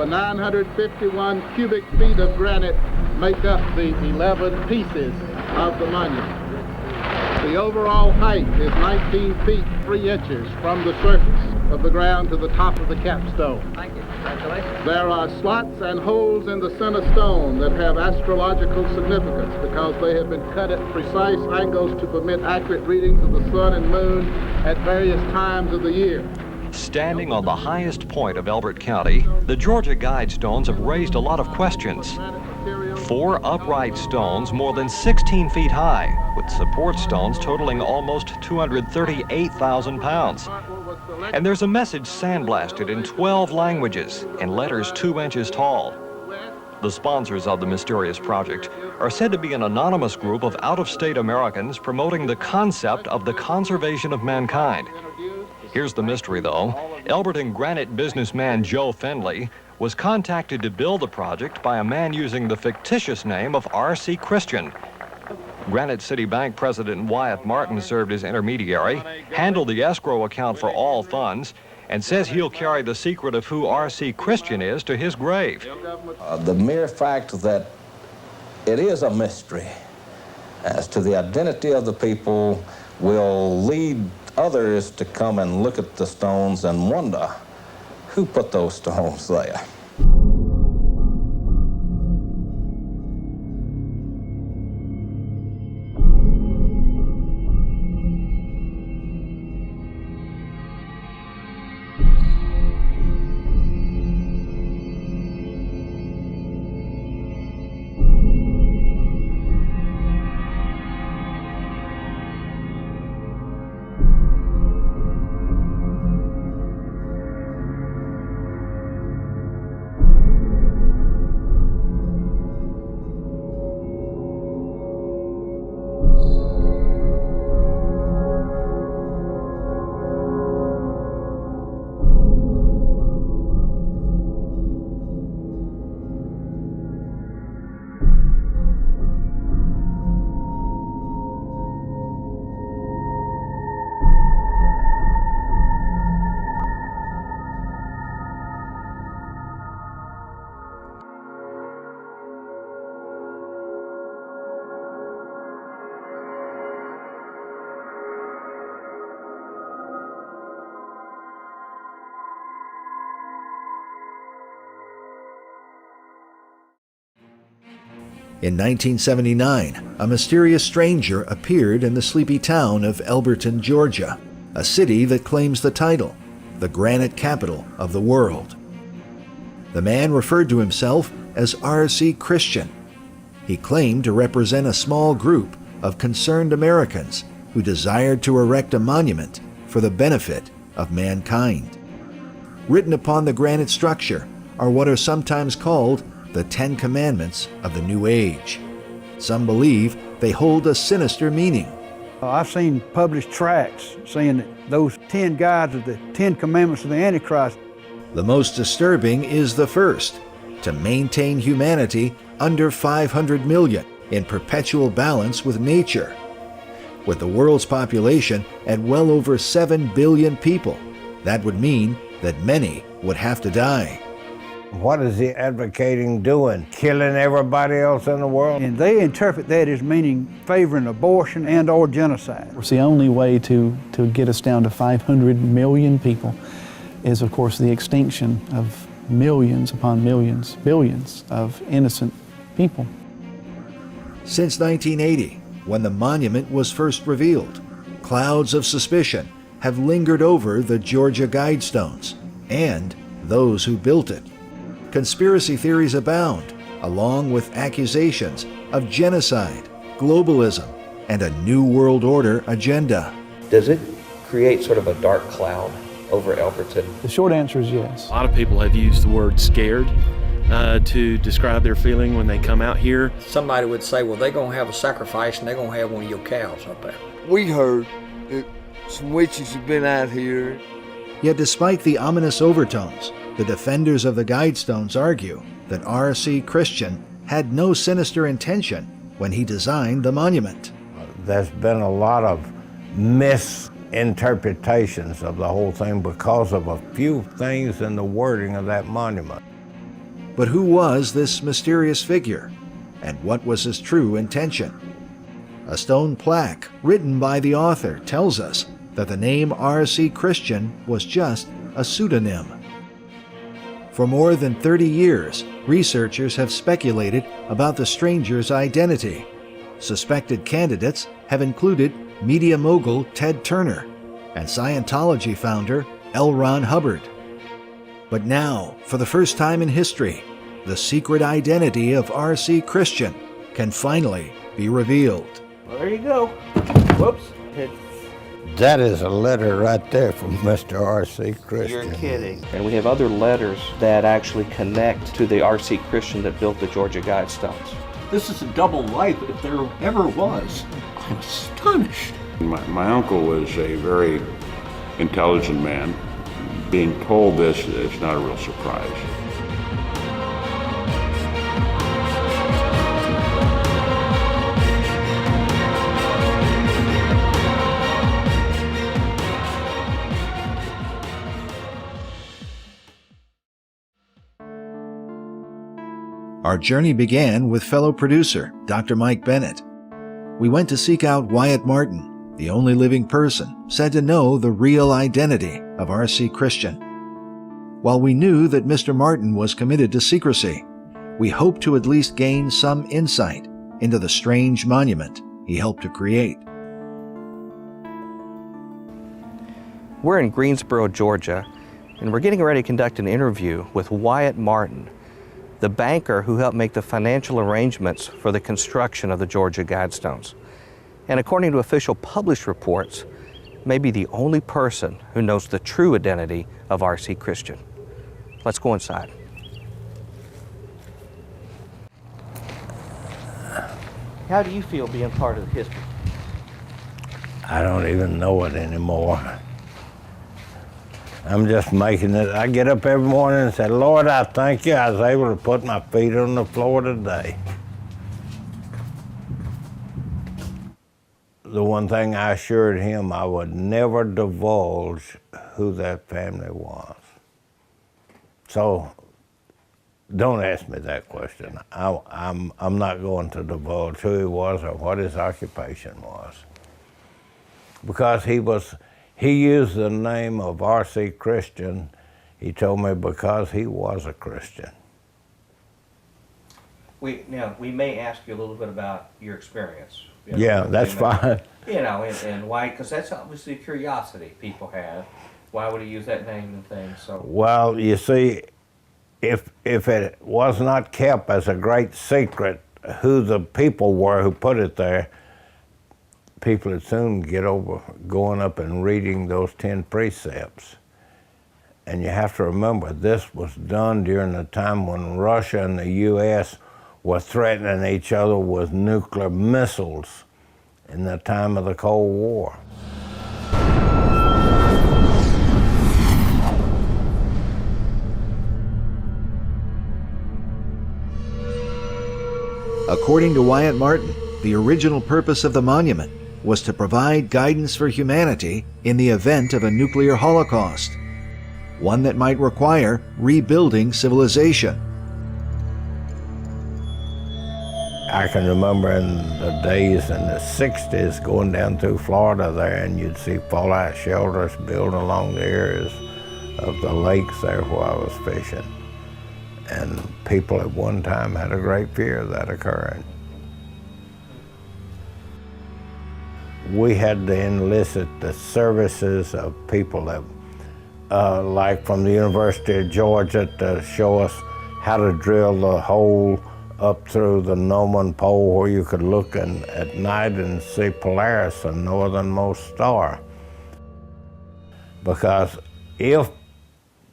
951 cubic feet of granite make up the 11 pieces of the monument. The overall height is 19 feet 3 inches from the surface of the ground to the top of the capstone. Thank you. Congratulations. There are slots and holes in the center stone that have astrological significance because they have been cut at precise angles to permit accurate readings of the sun and moon at various times of the year. Standing on the highest point of Elbert County, the Georgia Guidestones have raised a lot of questions. 4 upright stones more than 16 feet high, with support stones totaling almost 238,000 pounds. And there's a message sandblasted in 12 languages in letters 2 inches tall. The sponsors of the mysterious project are said to be an anonymous group of out-of-state Americans promoting the concept of the conservation of mankind. Here's the mystery, though. Elberton granite businessman Joe Findlay was contacted to build the project by a man using the fictitious name of R.C. Christian. Granite City Bank President Wyatt Martin served as intermediary, handled the escrow account for all funds, and says he'll carry the secret of who R.C. Christian is to his grave. The mere fact that it is a mystery as to the identity of the people will lead others to come and look at the stones and wonder who put those stones there. In 1979, a mysterious stranger appeared in the sleepy town of Elberton, Georgia, a city that claims the title, the granite capital of the world. The man referred to himself as R.C. Christian. He claimed to represent a small group of concerned Americans who desired to erect a monument for the benefit of mankind. Written upon the granite structure are what are sometimes called the 10 Commandments of the New Age. Some believe they hold a sinister meaning. I've seen published tracts saying that those 10 guides are the 10 Commandments of the Antichrist. The most disturbing is the first, to maintain humanity under 500 million in perpetual balance with nature. With the world's population at well over 7 billion people, that would mean that many would have to die. What is he advocating doing? Killing everybody else in the world? And they interpret that as meaning favoring abortion and or genocide. It's the only way to get us down to 500 million people is, of course, the extinction of millions upon millions, billions of innocent people. Since 1980, when the monument was first revealed, clouds of suspicion have lingered over the Georgia Guidestones and those who built it. Conspiracy theories abound, along with accusations of genocide, globalism, and a New World Order agenda. Does it create sort of a dark cloud over Elberton? The short answer is yes. A lot of people have used the word scared to describe their feeling when they come out here. Somebody would say, well, they're going to have a sacrifice and they're going to have one of your cows up there. We heard that some witches have been out here. Yet despite the ominous overtones, the defenders of the Guidestones argue that R.C. Christian had no sinister intention when he designed the monument. There's been a lot of misinterpretations of the whole thing because of a few things in the wording of that monument. But who was this mysterious figure? And what was his true intention? A stone plaque written by the author tells us that the name R.C. Christian was just a pseudonym. For more than 30 years, researchers have speculated about the stranger's identity. Suspected candidates have included media mogul Ted Turner and Scientology founder L. Ron Hubbard. But now, for the first time in history, the secret identity of R.C. Christian can finally be revealed. Well, there you go. Whoops. That is a letter right there from Mr. R.C. Christian. You're kidding. And we have other letters that actually connect to the R.C. Christian that built the Georgia Guidestones. This is a double life if there ever was. I'm astonished. My uncle was a very intelligent man. Being told this is not a real surprise. Our journey began with fellow producer, Dr. Mike Bennett. We went to seek out Wyatt Martin, the only living person said to know the real identity of R.C. Christian. While we knew that Mr. Martin was committed to secrecy, we hoped to at least gain some insight into the strange monument he helped to create. We're in Greensboro, Georgia, and we're getting ready to conduct an interview with Wyatt Martin, the banker who helped make the financial arrangements for the construction of the Georgia Guidestones. And according to official published reports, may be the only person who knows the true identity of R.C. Christian. Let's go inside. How do you feel being part of the history? I don't even know it anymore. I'm just making it. I get up every morning and say, Lord, I thank you I was able to put my feet on the floor today. The one thing I assured him, I would never divulge who that family was. So don't ask me that question. I'm not going to divulge who he was or what his occupation was. Because he used the name of R.C. Christian, he told me, because he was a Christian. We may ask you a little bit about your experience. Yeah, that's fine. And why, because that's obviously a curiosity people have. Why would he use that name and things? So. Well, you see, if it was not kept as a great secret who the people were who put it there, people would soon get over going up and reading those 10 precepts. And you have to remember, this was done during the time when Russia and the U.S. were threatening each other with nuclear missiles in the time of the Cold War. According to Wyatt Martin, the original purpose of the monument was to provide guidance for humanity in the event of a nuclear holocaust, one that might require rebuilding civilization. I can remember in the days in the 60s going down through Florida there, and you'd see fallout shelters built along the areas of the lakes there where I was fishing. And people at one time had a great fear of that occurring. We had to enlist the services of people that, like from the University of Georgia, to show us how to drill the hole up through the Norman Pole where you could look at night and see Polaris, the northernmost star. Because if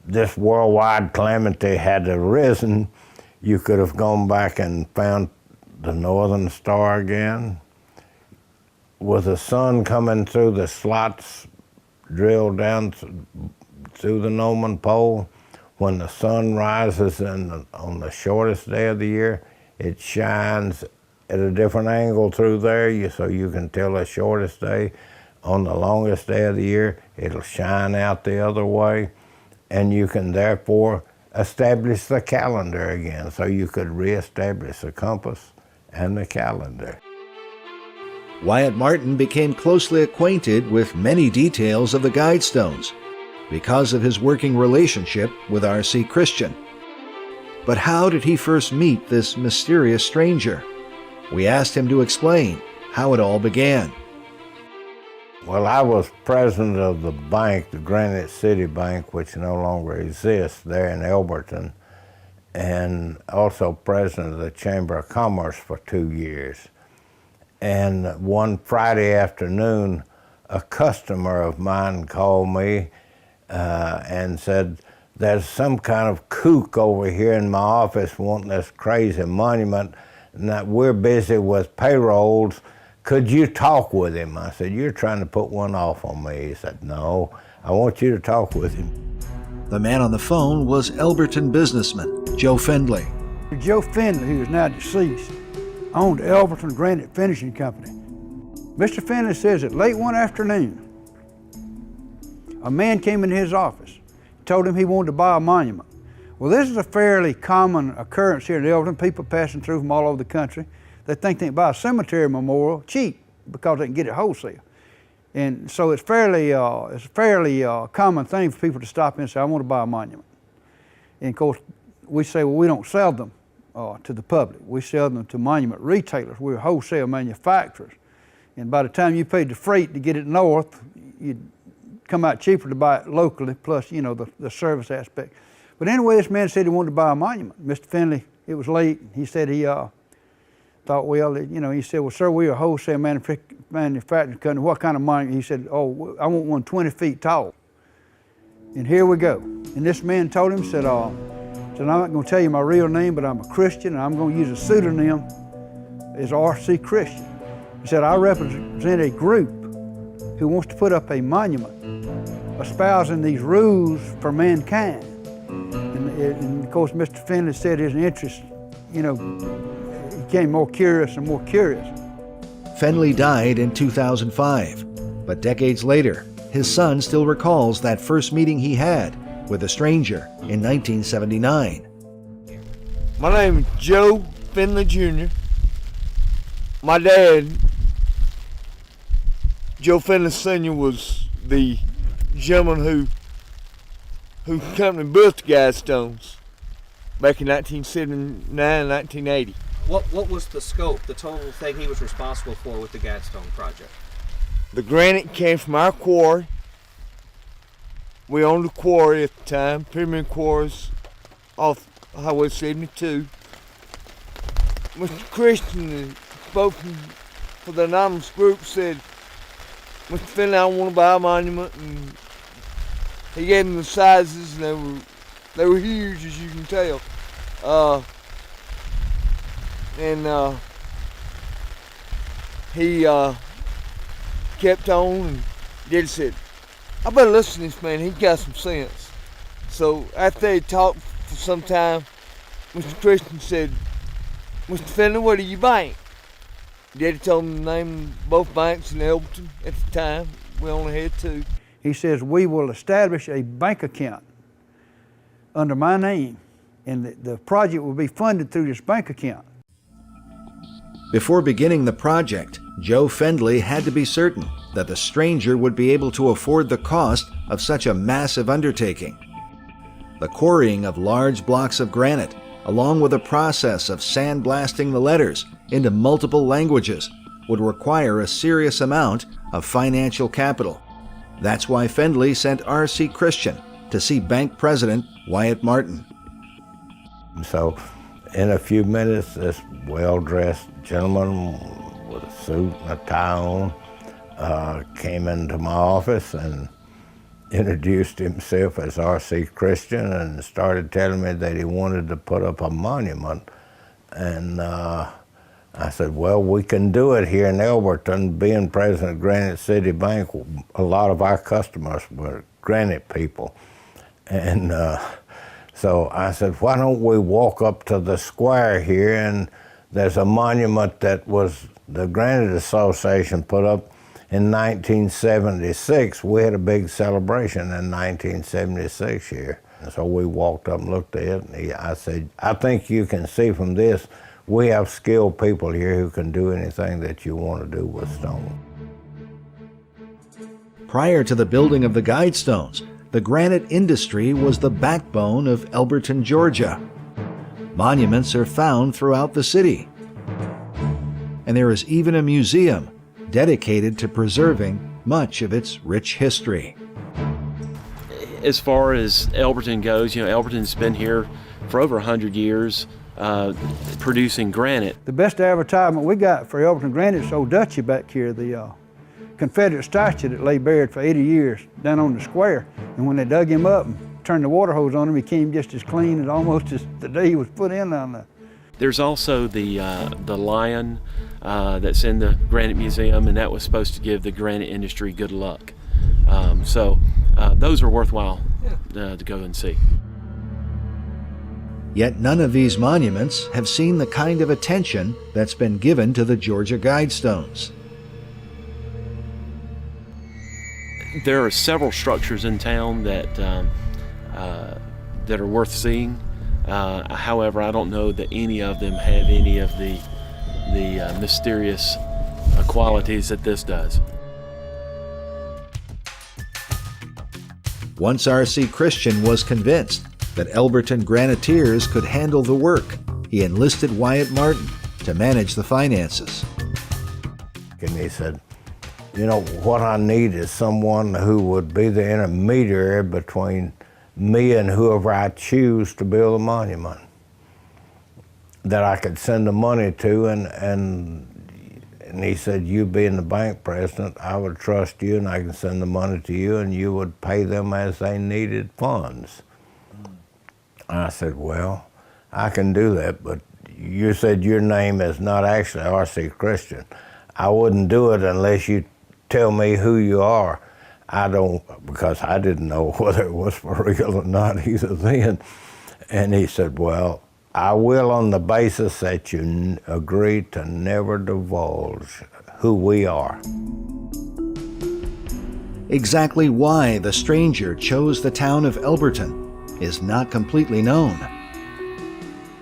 this worldwide calamity had arisen, you could have gone back and found the northern star again. With the sun coming through the slots drilled down through the Norman Pole, when the sun rises on the shortest day of the year, it shines at a different angle through there, so you can tell the shortest day. On the longest day of the year, it'll shine out the other way, and you can therefore establish the calendar again, so you could reestablish the compass and the calendar. Wyatt Martin became closely acquainted with many details of the Guidestones because of his working relationship with R.C. Christian. But how did he first meet this mysterious stranger? We asked him to explain how it all began. Well, I was president of the bank, the Granite City Bank, which no longer exists, there in Elberton, and also president of the Chamber of Commerce for 2 years. And one Friday afternoon, a customer of mine called me and said, "There's some kind of kook over here in my office wanting this crazy monument, and that we're busy with payrolls. Could you talk with him?" I said, "You're trying to put one off on me." He said, "No, I want you to talk with him." The man on the phone was Elberton businessman Joe Findlay. Joe Findlay, who is now deceased, owned Elberton Granite Finishing Company. Mr. Findlay says that late one afternoon, a man came into his office, told him he wanted to buy a monument. Well, this is a fairly common occurrence here in Elberton, people passing through from all over the country. They think they can buy a cemetery memorial cheap because they can get it wholesale. And so it's a fairly common thing for people to stop in and say, "I want to buy a monument." And of course, we say, well, we don't sell them to the public. We sell them to monument retailers. We're wholesale manufacturers. And by the time you paid the freight to get it north, you'd come out cheaper to buy it locally, plus, you know, the service aspect. But anyway, this man said he wanted to buy a monument. Mr. Findlay, it was late. He said he thought, well, you know, he said, "Well, sir, we're a wholesale manufacturing company. What kind of monument?" He said, "Oh, I want one 20 feet tall." And here we go. And this man told him, said, "I'm not going to tell you my real name, but I'm a Christian, and I'm going to use a pseudonym as R.C. Christian." He said, "I represent a group who wants to put up a monument espousing these rules for mankind." And of course, Mr. Findlay said his interest, you know, became more curious and more curious. Findlay died in 2005, but decades later, his son still recalls that first meeting he had with a stranger in 1979. My name is Joe Findlay Jr. My dad, Joe Findlay Sr., was the gentleman who company built the Guidestones back in 1979, 1980. What was the scope, the total thing he was responsible for with the Guidestone project? The granite came from our quarry. We owned a quarry at the time, Pyramid Quarries, off Highway 72. Mr. Kersten, the spokesman for the anonymous group, said, "Mr. Findlay, I want to buy a monument," and he gave them the sizes, and they were huge, as you can tell. He kept on, and Daddy said, "I better listen to this man, he got some sense." So after they talked for some time, Mr. Kersten said, "Mr. Findlay, where do you bank?" Daddy told him the name of both banks in Elberton at the time. We only had two. He says, "We will establish a bank account under my name, and the project will be funded through this bank account." Before beginning the project, Joe Findlay had to be certain that the stranger would be able to afford the cost of such a massive undertaking. The quarrying of large blocks of granite, along with the process of sandblasting the letters into multiple languages, would require a serious amount of financial capital. That's why Findlay sent R.C. Christian to see bank president Wyatt Martin. So in a few minutes, this well-dressed gentleman with a suit and a tie on came into my office and introduced himself as R.C. Christian and started telling me that he wanted to put up a monument. And I said, "Well, we can do it here in Elberton." Being president of Granite City Bank, a lot of our customers were granite people. And so I said, "Why don't we walk up to the square here, and there's a monument that was the Granite Association put up in 1976. We had a big celebration in 1976 here." And so we walked up and looked at it, and I said, I think you can see from this, we have skilled people here who can do anything that you want to do with stone. Prior to the building of the Guidestones, the granite industry was the backbone of Elberton, Georgia. Monuments are found throughout the city. And there is even a museum dedicated to preserving much of its rich history. As far as Elberton goes, Elberton's been here for over 100 years producing granite. The best advertisement we got for Elberton granite is old Dutchy back here, the Confederate statue that lay buried for 80 years down on the square. And when they dug him up and turned the water hose on him, he came just as clean as almost as the day he was put in down there. There's also the lion that's in the Granite Museum, and that was supposed to give the granite industry good luck. So those are worthwhile to go and see. Yet none of these monuments have seen the kind of attention that's been given to the Georgia Guidestones. There are several structures in town that are worth seeing. However, I don't know that any of them have any of the mysterious qualities that this does. Once R.C. Christian was convinced that Elberton Graniteers could handle the work, he enlisted Wyatt Martin to manage the finances. And he said, you know, what I need is someone who would be the intermediary between me and whoever I choose to build a monument that I could send the money to, and he said, you being the bank president, I would trust you and I can send the money to you and you would pay them as they needed funds. And I said, well, I can do that, but you said your name is not actually R.C. Christian. I wouldn't do it unless you tell me who you are. I don't, because I didn't know whether it was for real or not either then. And he said, well, I will on the basis that you agree to never divulge who we are. Exactly why the stranger chose the town of Elberton is not completely known.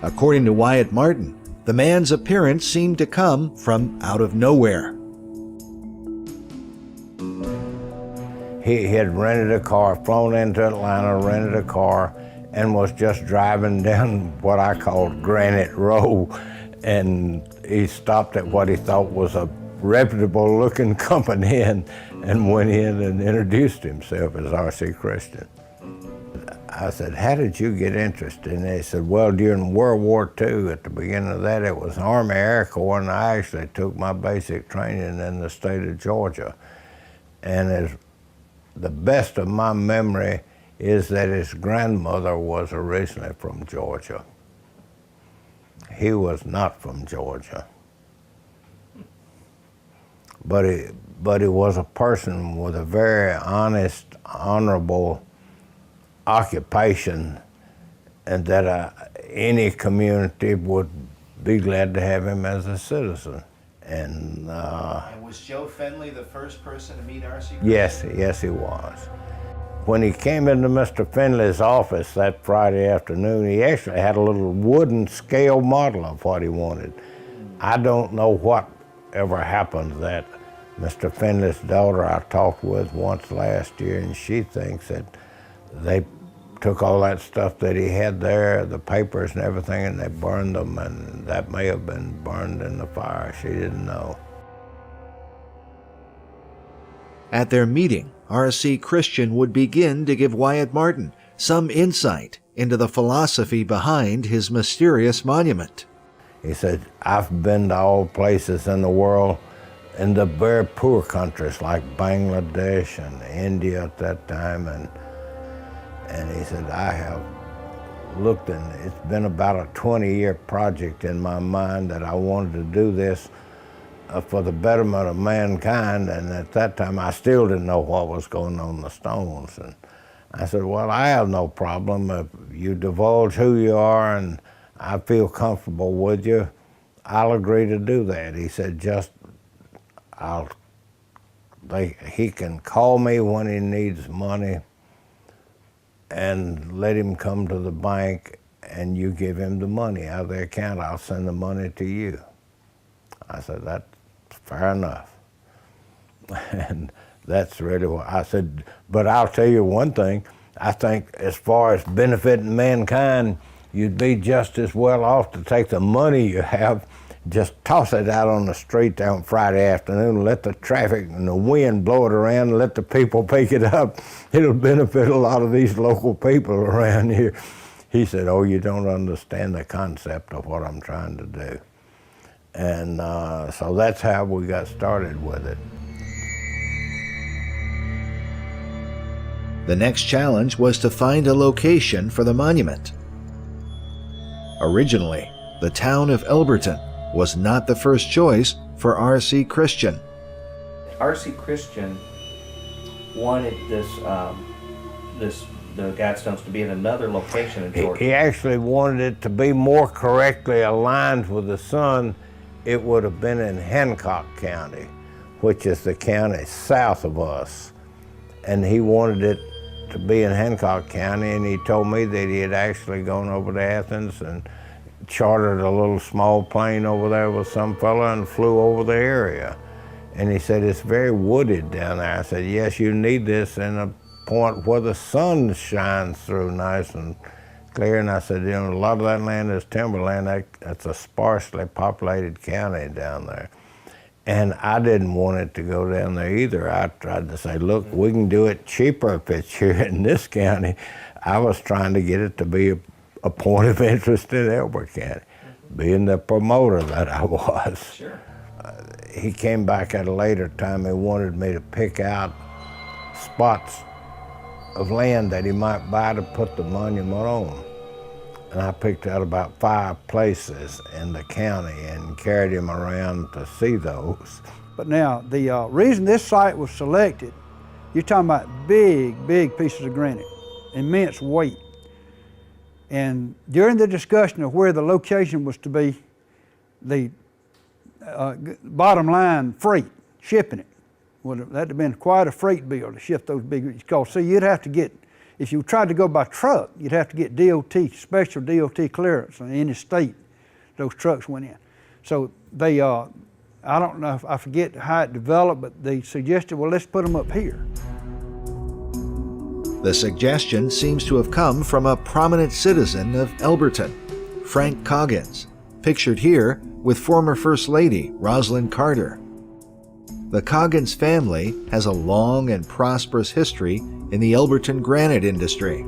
According to Wyatt Martin, the man's appearance seemed to come from out of nowhere. He had rented a car, flown into Atlanta, rented a car, and was just driving down what I called Granite Row, and he stopped at what he thought was a reputable looking company and went in and introduced himself as R.C. Christian. I said, how did you get interested? And they said, well, during World War II, at the beginning of that, it was Army Air Corps, and I actually took my basic training in the state of Georgia. And as the best of my memory is that his grandmother was originally from Georgia. He was not from Georgia. But he was a person with a very honest, honorable occupation, and that any community would be glad to have him as a citizen. And was Joe Fenley the first person to meet R.C. Yes, he was. When he came into Mr. Fenley's office that Friday afternoon, he actually had a little wooden scale model of what he wanted. I don't know what ever happened to that. Mr. Fenley's daughter I talked with once last year, and she thinks that they took all that stuff that he had there, the papers and everything, and they burned them, and that may have been burned in the fire. She didn't know. At their meeting, R.C. Christian would begin to give Wyatt Martin some insight into the philosophy behind his mysterious monument. He said, I've been to all places in the world, in the very poor countries like Bangladesh and India at that time, and he said, I have looked, and it's been about a 20-year project in my mind that I wanted to do this for the betterment of mankind, and at that time I still didn't know what was going on in the stones. And I said, well, I have no problem if you divulge who you are and I feel comfortable with you, I'll agree to do that. He said, he can call me when he needs money, and let him come to the bank and you give him the money out of the account. I'll send the money to you. I said, that's fair enough. And that's really what I said. But I'll tell you one thing, I think as far as benefiting mankind, you'd be just as well off to take the money you have, just toss it out on the street there on Friday afternoon, let the traffic and the wind blow it around, and let the people pick it up. It'll benefit a lot of these local people around here. He said, oh, you don't understand the concept of what I'm trying to do. And so that's how we got started with it. The next challenge was to find a location for the monument. Originally, the town of Elberton was not the first choice for R.C. Christian. R.C. Christian wanted the Guidestones to be in another location in Georgia. He actually wanted it to be more correctly aligned with the sun. It would have been in Hancock County, which is the county south of us. And he wanted it to be in Hancock County, and he told me that he had actually gone over to Athens and chartered a little small plane over there with some fella and flew over the area. And he said, it's very wooded down there. I said, yes, you need this in a point where the sun shines through nice and clear. And I said, you know, a lot of that land is timberland. That's a sparsely populated county down there. And I didn't want it to go down there either. I tried to say, look, we can do it cheaper if it's here in this county. I was trying to get it to be a point of interest in Elbert County, being the promoter that I was. Sure. He came back at a later time. He wanted me to pick out spots of land that he might buy to put the monument on. And I picked out about 5 places in the county and carried him around to see those. But now, the reason this site was selected, you're talking about big, big pieces of granite, immense weight. And during the discussion of where the location was to be, the bottom line freight, shipping it, well, that'd have been quite a freight bill to ship those big, because see, you'd have to get, if you tried to go by truck, you'd have to get DOT, special DOT clearance in any state those trucks went in. So they, I don't know, I forget how it developed, but they suggested, well, let's put them up here. The suggestion seems to have come from a prominent citizen of Elberton, Frank Coggins, pictured here with former First Lady Rosalind Carter. The Coggins family has a long and prosperous history in the Elberton granite industry.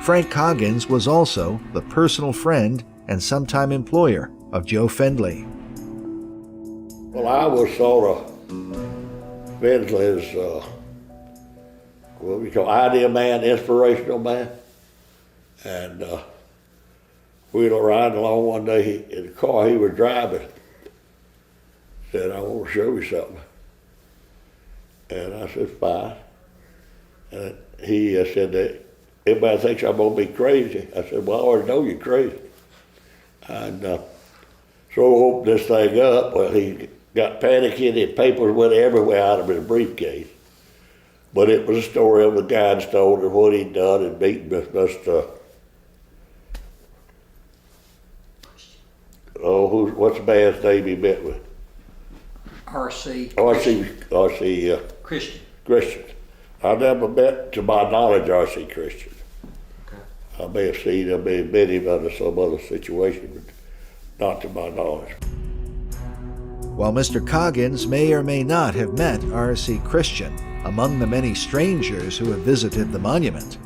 Frank Coggins was also the personal friend and sometime employer of Joe Fendley. Well, I was sort of Fendley's, what we call idea man, inspirational man. And we were riding along one day in the car he was driving. Said, I want to show you something. And I said, fine. And he said that everybody thinks I'm going to be crazy. I said, well, I already know you're crazy. And so I opened this thing up. Well, he got panicky and his papers went everywhere out of his briefcase. But it was a story of the Guidestones and what he'd done and beaten Mr. Oh, what's the man's name he met with? R.C. Christian. I never met, to my knowledge, R.C. Christian. Okay. I may have seen him, may have met him under some other situation, but not to my knowledge. While Mr. Coggins may or may not have met R.C. Christian among the many strangers who have visited the monument,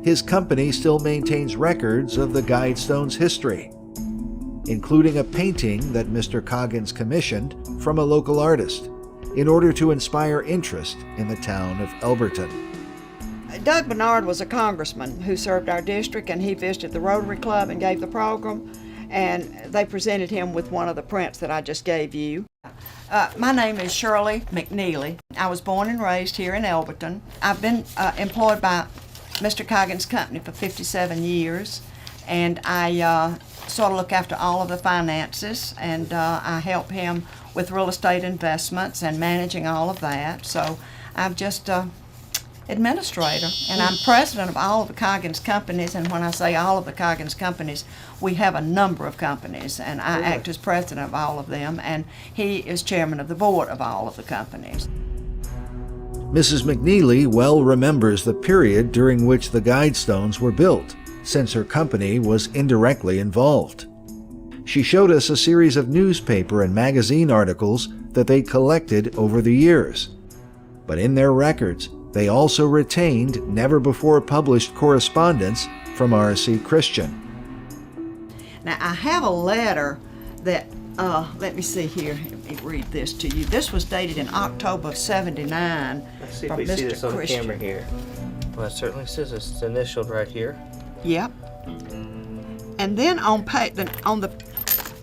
his company still maintains records of the Guidestones' history, including a painting that Mr. Coggins commissioned from a local artist in order to inspire interest in the town of Elberton. Doug Bernard was a congressman who served our district, and he visited the Rotary Club and gave the program, and they presented him with one of the prints that I just gave you. My name is Shirley McNeely. I was born and raised here in Elberton. I've been employed by Mr. Coggins' company for 57 years, and I sort of look after all of the finances, and I help him with real estate investments and managing all of that. So I've just administrator, and I'm president of all of the Coggins companies. And when I say all of the Coggins companies, we have a number of companies, and I act as president of all of them, and he is chairman of the board of all of the companies. Mrs. McNeely well remembers the period during which the Guidestones were built, since her company was indirectly involved. She showed us a series of newspaper and magazine articles that they collected over the years. But in their records, they also retained never-before-published correspondence from R.C. Christian. Now, I have a letter that, let me see here, let me read this to you. This was dated in October of '79. Let's see if from we see Mr. this on the Christian. camera here. Well, it certainly says it's initialed right here. Yep. And then on the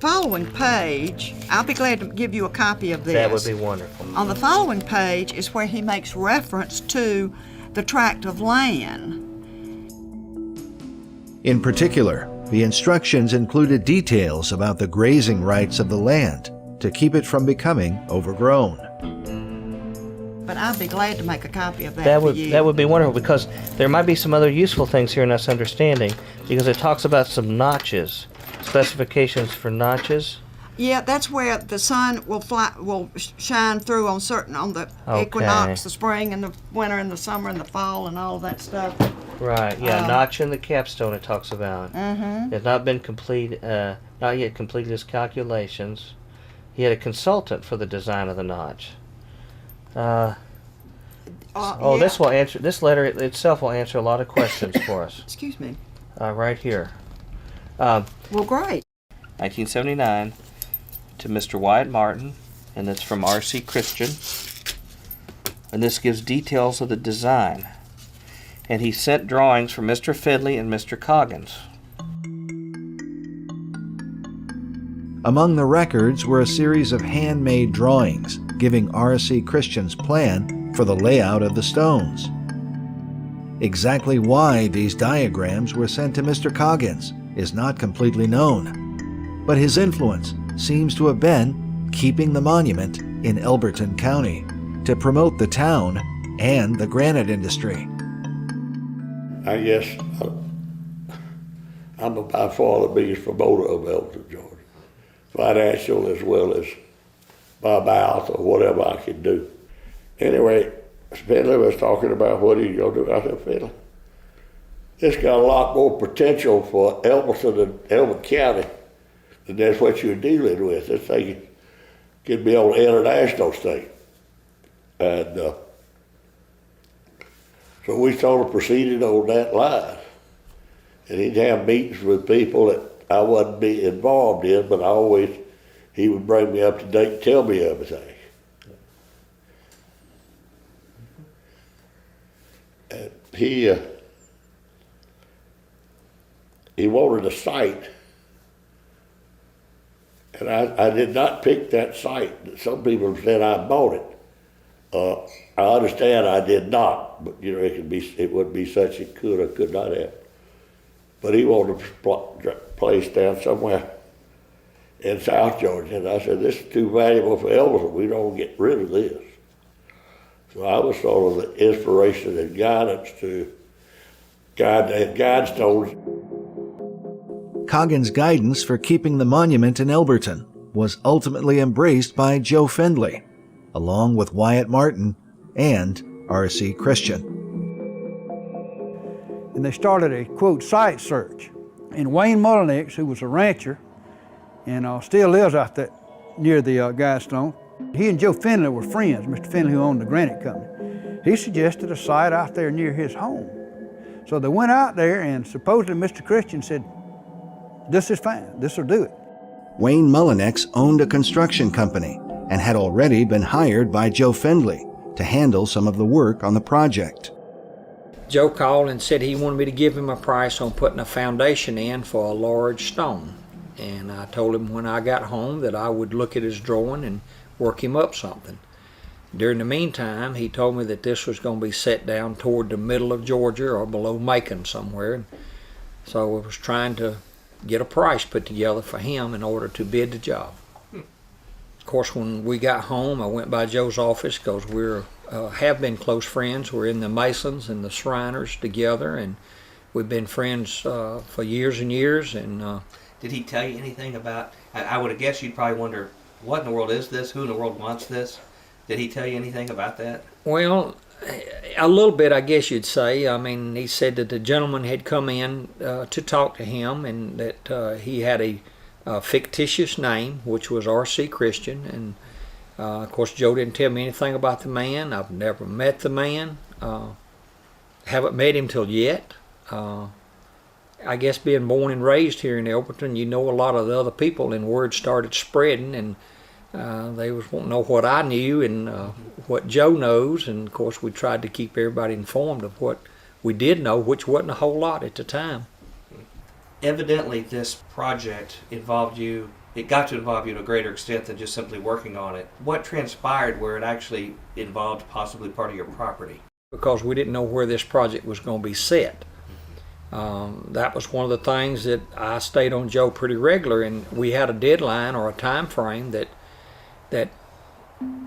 following page, I'll be glad to give you a copy of this. That would be wonderful. On the following page is where he makes reference to the tract of land. In particular, the instructions included details about the grazing rights of the land to keep it from becoming overgrown. But I'd be glad to make a copy of that That for would you. that would be wonderful, because there might be some other useful things here in us understanding, because it talks about some notches, specifications for notches. Yeah, that's where the sun will shine through on the equinox, the spring and the winter and the summer and the fall and all that stuff. Right. Yeah. Notch in the capstone. It talks about. Mm-hmm. It has not been not yet completed his calculations. He had a consultant for the design of the notch. Yeah. This letter itself will answer a lot of questions for us. Excuse me. Right here. Well, great. 1979 to Mr. Wyatt Martin, and it's from R.C. Christian. And this gives details of the design. And he sent drawings from Mr. Fidley and Mr. Coggins. Among the records were a series of handmade drawings giving R.C. Christian's plan for the layout of the stones. Exactly why these diagrams were sent to Mr. Coggins is not completely known, but his influence seems to have been keeping the monument in Elberton County to promote the town and the granite industry. I guess I'm by far the biggest promoter of Elberton, Georgia. Financial as well as by mouth or whatever I can do. Anyway, Findlay was talking about what he's going to do. I said, Findlay, it's got a lot more potential for Elberton and Elbert County than that's what you're dealing with. This thing could be on the international stage. And so we sort of proceeded on that line. And he'd have meetings with people that I wasn't be involved in, but he would bring me up to date and tell me everything. And he wanted a site, and I did not pick that site. Some people said I bought it. I understand I did not, but it would be such it could or could not have. But he wanted a place down somewhere in South Georgia, and I said, this is too valuable for Elberton. We don't get rid of this. So I was sort of the inspiration and guidance to Guidestones. Coggins' guidance for keeping the monument in Elberton was ultimately embraced by Joe Findlay, along with Wyatt Martin and R.C. Christian. And they started a, quote, site search. And Wayne Mullenix, who was a rancher and still lives out there near the Guidestone, he and Joe Findlay were friends, Mr. Findlay, who owned the granite company. He suggested a site out there near his home. So they went out there, and supposedly Mr. Christian said, this is fine, this will do it. Wayne Mullenix owned a construction company and had already been hired by Joe Findlay to handle some of the work on the project. Joe called and said he wanted me to give him a price on putting a foundation in for a large stone. And I told him when I got home that I would look at his drawing and work him up something. During the meantime, he told me that this was going to be set down toward the middle of Georgia or below Macon somewhere. So I was trying to get a price put together for him in order to bid the job. Of course, when we got home, I went by Joe's office because we're have been close friends. We're in the Masons and the Shriners together, and we've been friends for years and years. And did he tell you anything about? I would have guessed you'd probably wonder, what in the world is this? Who in the world wants this? Did he tell you anything about that? Well, a little bit, I guess you'd say. I mean, he said that the gentleman had come in to talk to him, and that he had a fictitious name, which was R.C. Christian. And of course, Joe didn't tell me anything about the man. I've never met the man. Haven't met him till yet. I guess being born and raised here in Elberton, you know a lot of the other people, and word started spreading, and they was wanting to know what I knew and what Joe knows, and of course we tried to keep everybody informed of what we did know, which wasn't a whole lot at the time. Evidently this project involved you, it got to involve you to a greater extent than just simply working on it. What transpired where it actually involved possibly part of your property? Because we didn't know where this project was going to be set. That was one of the things that I stayed on Joe pretty regular, and we had a deadline or a time frame that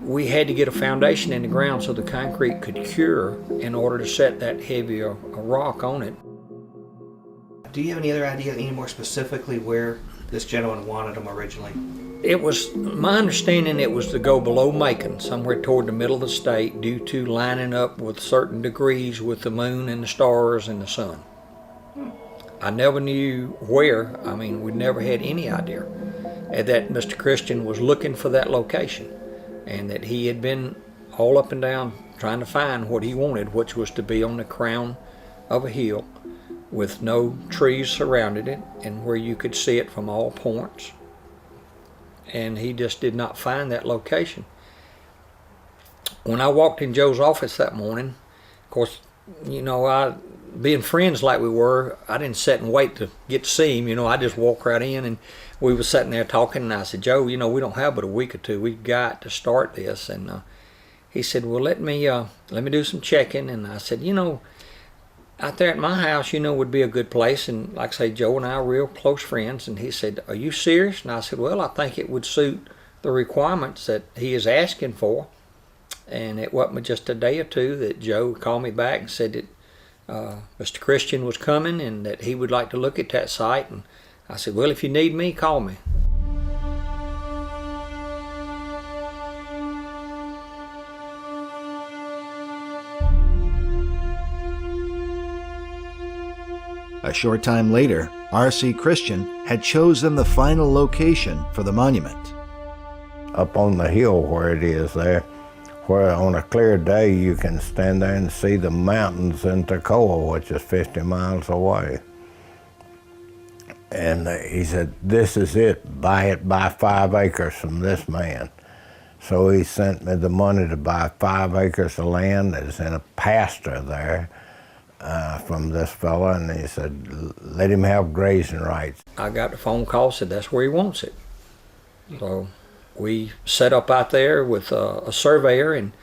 we had to get a foundation in the ground so the concrete could cure in order to set that heavy a rock on it. Do you have any other idea, any more specifically, where this gentleman wanted them originally? It was my understanding it was to go below Macon, somewhere toward the middle of the state, due to lining up with certain degrees with the moon and the stars and the sun. I never knew where. I mean, we never had any idea. And that Mr. Christian was looking for that location, and that he had been all up and down trying to find what he wanted, which was to be on the crown of a hill with no trees surrounding it, and where you could see it from all points. And he just did not find that location. When I walked in Joe's office that morning, of course, you know, being friends like we were, I didn't sit and wait to get to see him. You know, I just walked right in, and we were sitting there talking, and I said, Joe, you know, we don't have but a week or two. We've got to start this. And he said, well, let me do some checking. And I said, you know, out there at my house, you know, would be a good place. And like I say, Joe and I are real close friends. And he said, are you serious? And I said, well, I think it would suit the requirements that he is asking for. And it wasn't just a day or two that Joe called me back and said that Mr. Christian was coming and that he would like to look at that site. And I said, well, if you need me, call me. A short time later, R.C. Christian had chosen the final location for the monument. Up on the hill where it is there, where on a clear day you can stand there and see the mountains in Toccoa, which is 50 miles away. And he said, this is it, buy 5 acres from this man. So he sent me the money to buy 5 acres of land. There's in a pasture there from this fella, and he said, let him have grazing rights. I got the phone call, said that's where he wants it. So we set up out there with a surveyor and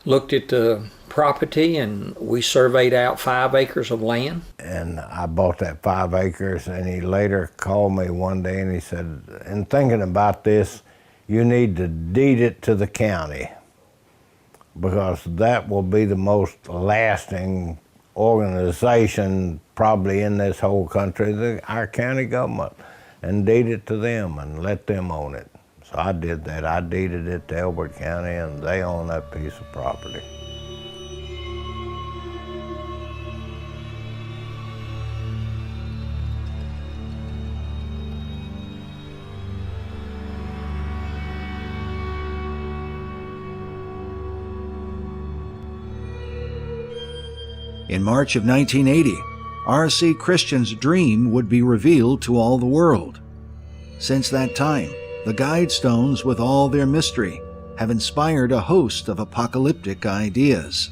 looked at the property, and we surveyed out 5 acres of land. And I bought that 5 acres, and he later called me one day and he said, in thinking about this, you need to deed it to the county, because that will be the most lasting organization probably in this whole country, our county government, and deed it to them and let them own it. So I did that. I deeded it to Elbert County, and they own that piece of property. In March of 1980, R.C. Christian's dream would be revealed to all the world. Since that time, the Guidestones, with all their mystery, have inspired a host of apocalyptic ideas.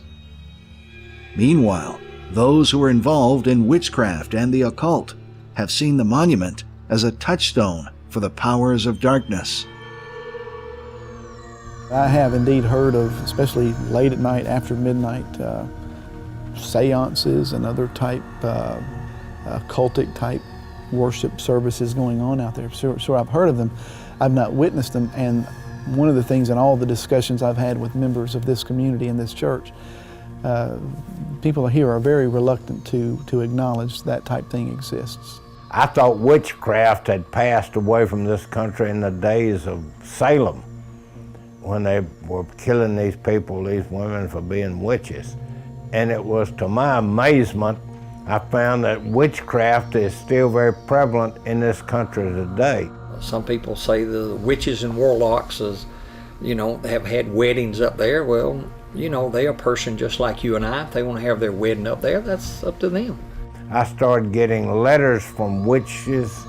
Meanwhile, those who are involved in witchcraft and the occult have seen the monument as a touchstone for the powers of darkness. I have indeed heard of, especially late at night after midnight, seances and other type, cultic type worship services going on out there. So I've heard of them. I've not witnessed them, and one of the things in all the discussions I've had with members of this community and this church, people here are very reluctant to acknowledge that type thing exists. I thought witchcraft had passed away from this country in the days of Salem, when they were killing these people, these women, for being witches. And it was to my amazement, I found that witchcraft is still very prevalent in this country today. Some people say the witches and warlocks have had weddings up there. Well, they're a person just like you and I. If they want to have their wedding up there, that's up to them. I started getting letters from witches.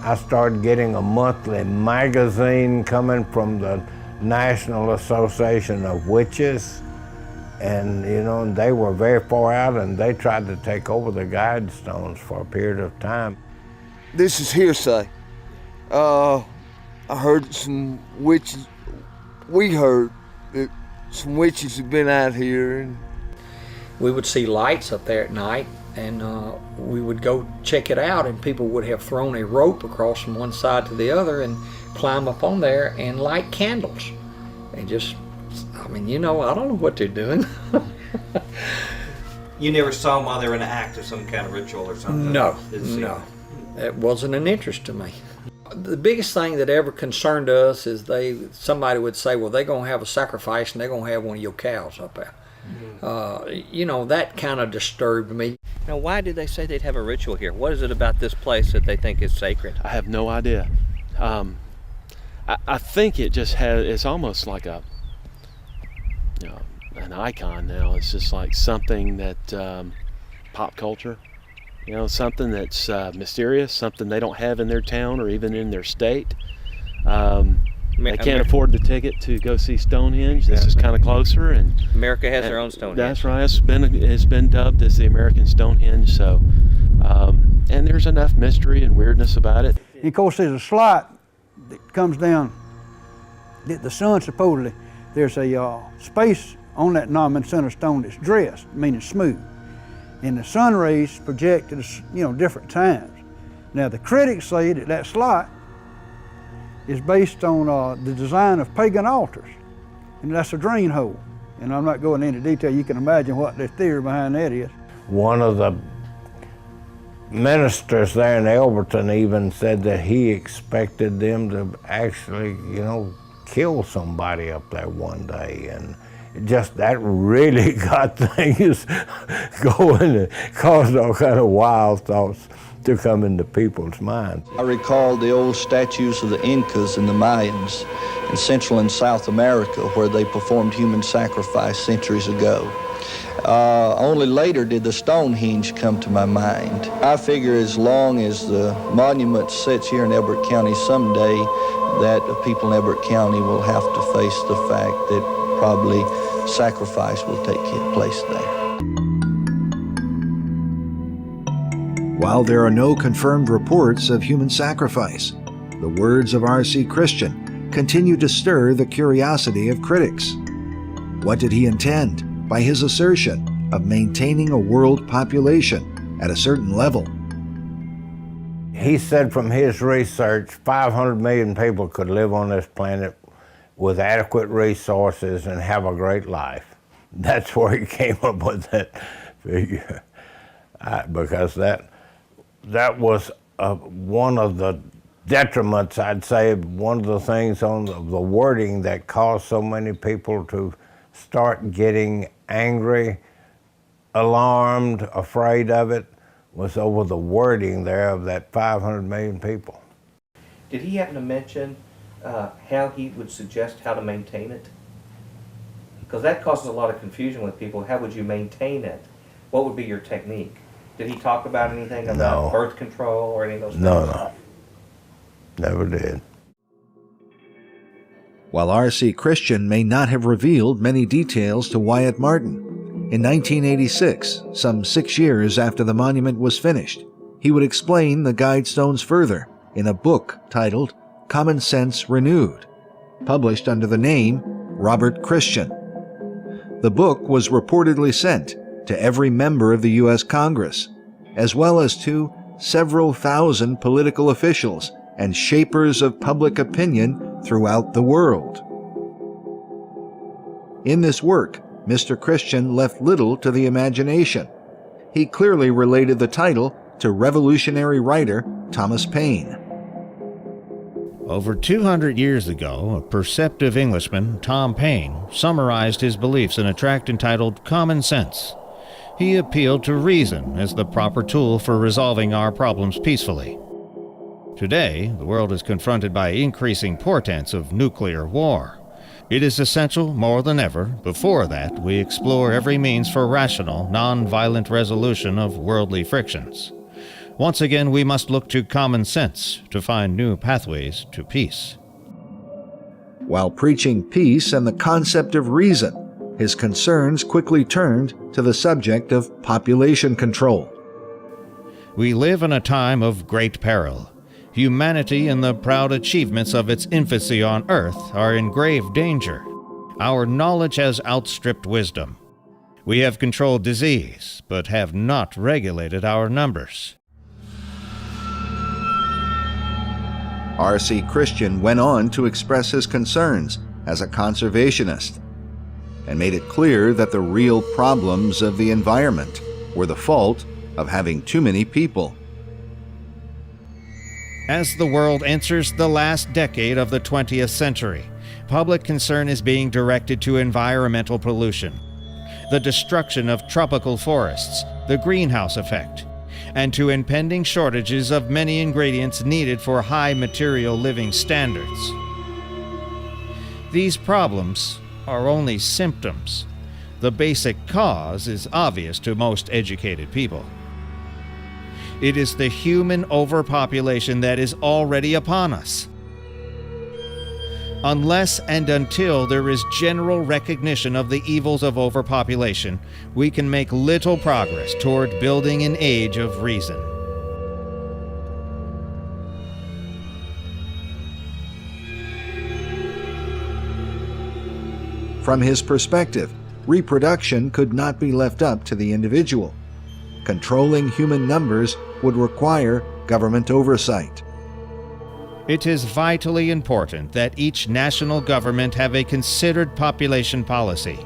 I started getting a monthly magazine coming from the National Association of Witches. And, they were very far out, and they tried to take over the Guidestones for a period of time. This is hearsay. I heard some witches, we heard that some witches have been out here. And we would see lights up there at night, and we would go check it out, and people would have thrown a rope across from one side to the other and climb up on there and light candles. And just, I don't know what they're doing. You never saw them while they were in an act of some kind of ritual or something? No. It wasn't an interest to me. The biggest thing that ever concerned us is somebody would say, well, they're going to have a sacrifice and they're going to have one of your cows up there. That kind of disturbed me. Now, why did they say they'd have a ritual here? What is it about this place that they think is sacred? I have no idea. I think it just it's almost like an icon now. It's just like something that pop culture, something that's mysterious, something they don't have in their town or even in their state. They can't afford the ticket to go see Stonehenge. This is kind of closer, and America has their own Stonehenge. That's right. It's been dubbed as the American Stonehenge. So, and there's enough mystery and weirdness about it. And of course, there's a slot that comes down. The sun supposedly, there's a space on that nominal center stone that's dressed, meaning smooth, and the sun rays project at different times. Now the critics say that slot is based on the design of pagan altars, and that's a drain hole. And I'm not going into detail. You can imagine what the theory behind that is. One of the ministers there in Elberton even said that he expected them to actually, kill somebody up there one day, and just that really got things going and caused all kind of wild thoughts to come into people's minds. I recall the old statues of the Incas and the Mayans in Central and South America where they performed human sacrifice centuries ago. Only later did the Stonehenge come to my mind. I figure as long as the monument sits here in Elbert County someday, that the people in Elbert County will have to face the fact that probably sacrifice will take place there. While there are no confirmed reports of human sacrifice, the words of R.C. Christian continue to stir the curiosity of critics. What did he intend by his assertion of maintaining a world population at a certain level? He said from his research, 500 million people could live on this planet with adequate resources and have a great life. That's where he came up with that figure. Because that was one of the detriments, I'd say, one of the things on the wording that caused so many people to start getting angry, alarmed, afraid of it, was over the wording there of that 500 million people. Did he happen to mention how he would suggest how to maintain it? Because that causes a lot of confusion with people. How would you maintain it? What would be your technique? Did he talk about anything about birth control or any of those things? No. Never did. While R.C. Christian may not have revealed many details to Wyatt Martin, in 1986, some 6 years after the monument was finished, he would explain the Guidestones further in a book titled Common Sense Renewed, published under the name Robert Christian. The book was reportedly sent to every member of the U.S. Congress, as well as to several thousand political officials and shapers of public opinion throughout the world. In this work, Mr. Christian left little to the imagination. He clearly related the title to revolutionary writer Thomas Paine. Over 200 years ago, a perceptive Englishman, Tom Paine, summarized his beliefs in a tract entitled Common Sense. He appealed to reason as the proper tool for resolving our problems peacefully. Today, the world is confronted by increasing portents of nuclear war. It is essential, more than ever, before that, we explore every means for rational, non-violent resolution of worldly frictions. Once again, we must look to common sense to find new pathways to peace. While preaching peace and the concept of reason, his concerns quickly turned to the subject of population control. We live in a time of great peril. Humanity and the proud achievements of its infancy on earth are in grave danger. Our knowledge has outstripped wisdom. We have controlled disease, but have not regulated our numbers. R.C. Christian went on to express his concerns as a conservationist and made it clear that the real problems of the environment were the fault of having too many people. As the world enters the last decade of the 20th century, public concern is being directed to environmental pollution, the destruction of tropical forests, the greenhouse effect, and to impending shortages of many ingredients needed for high material living standards. These problems are only symptoms. The basic cause is obvious to most educated people. It is the human overpopulation that is already upon us. Unless and until there is general recognition of the evils of overpopulation, we can make little progress toward building an age of reason. From his perspective, reproduction could not be left up to the individual. Controlling human numbers would require government oversight. It is vitally important that each national government have a considered population policy.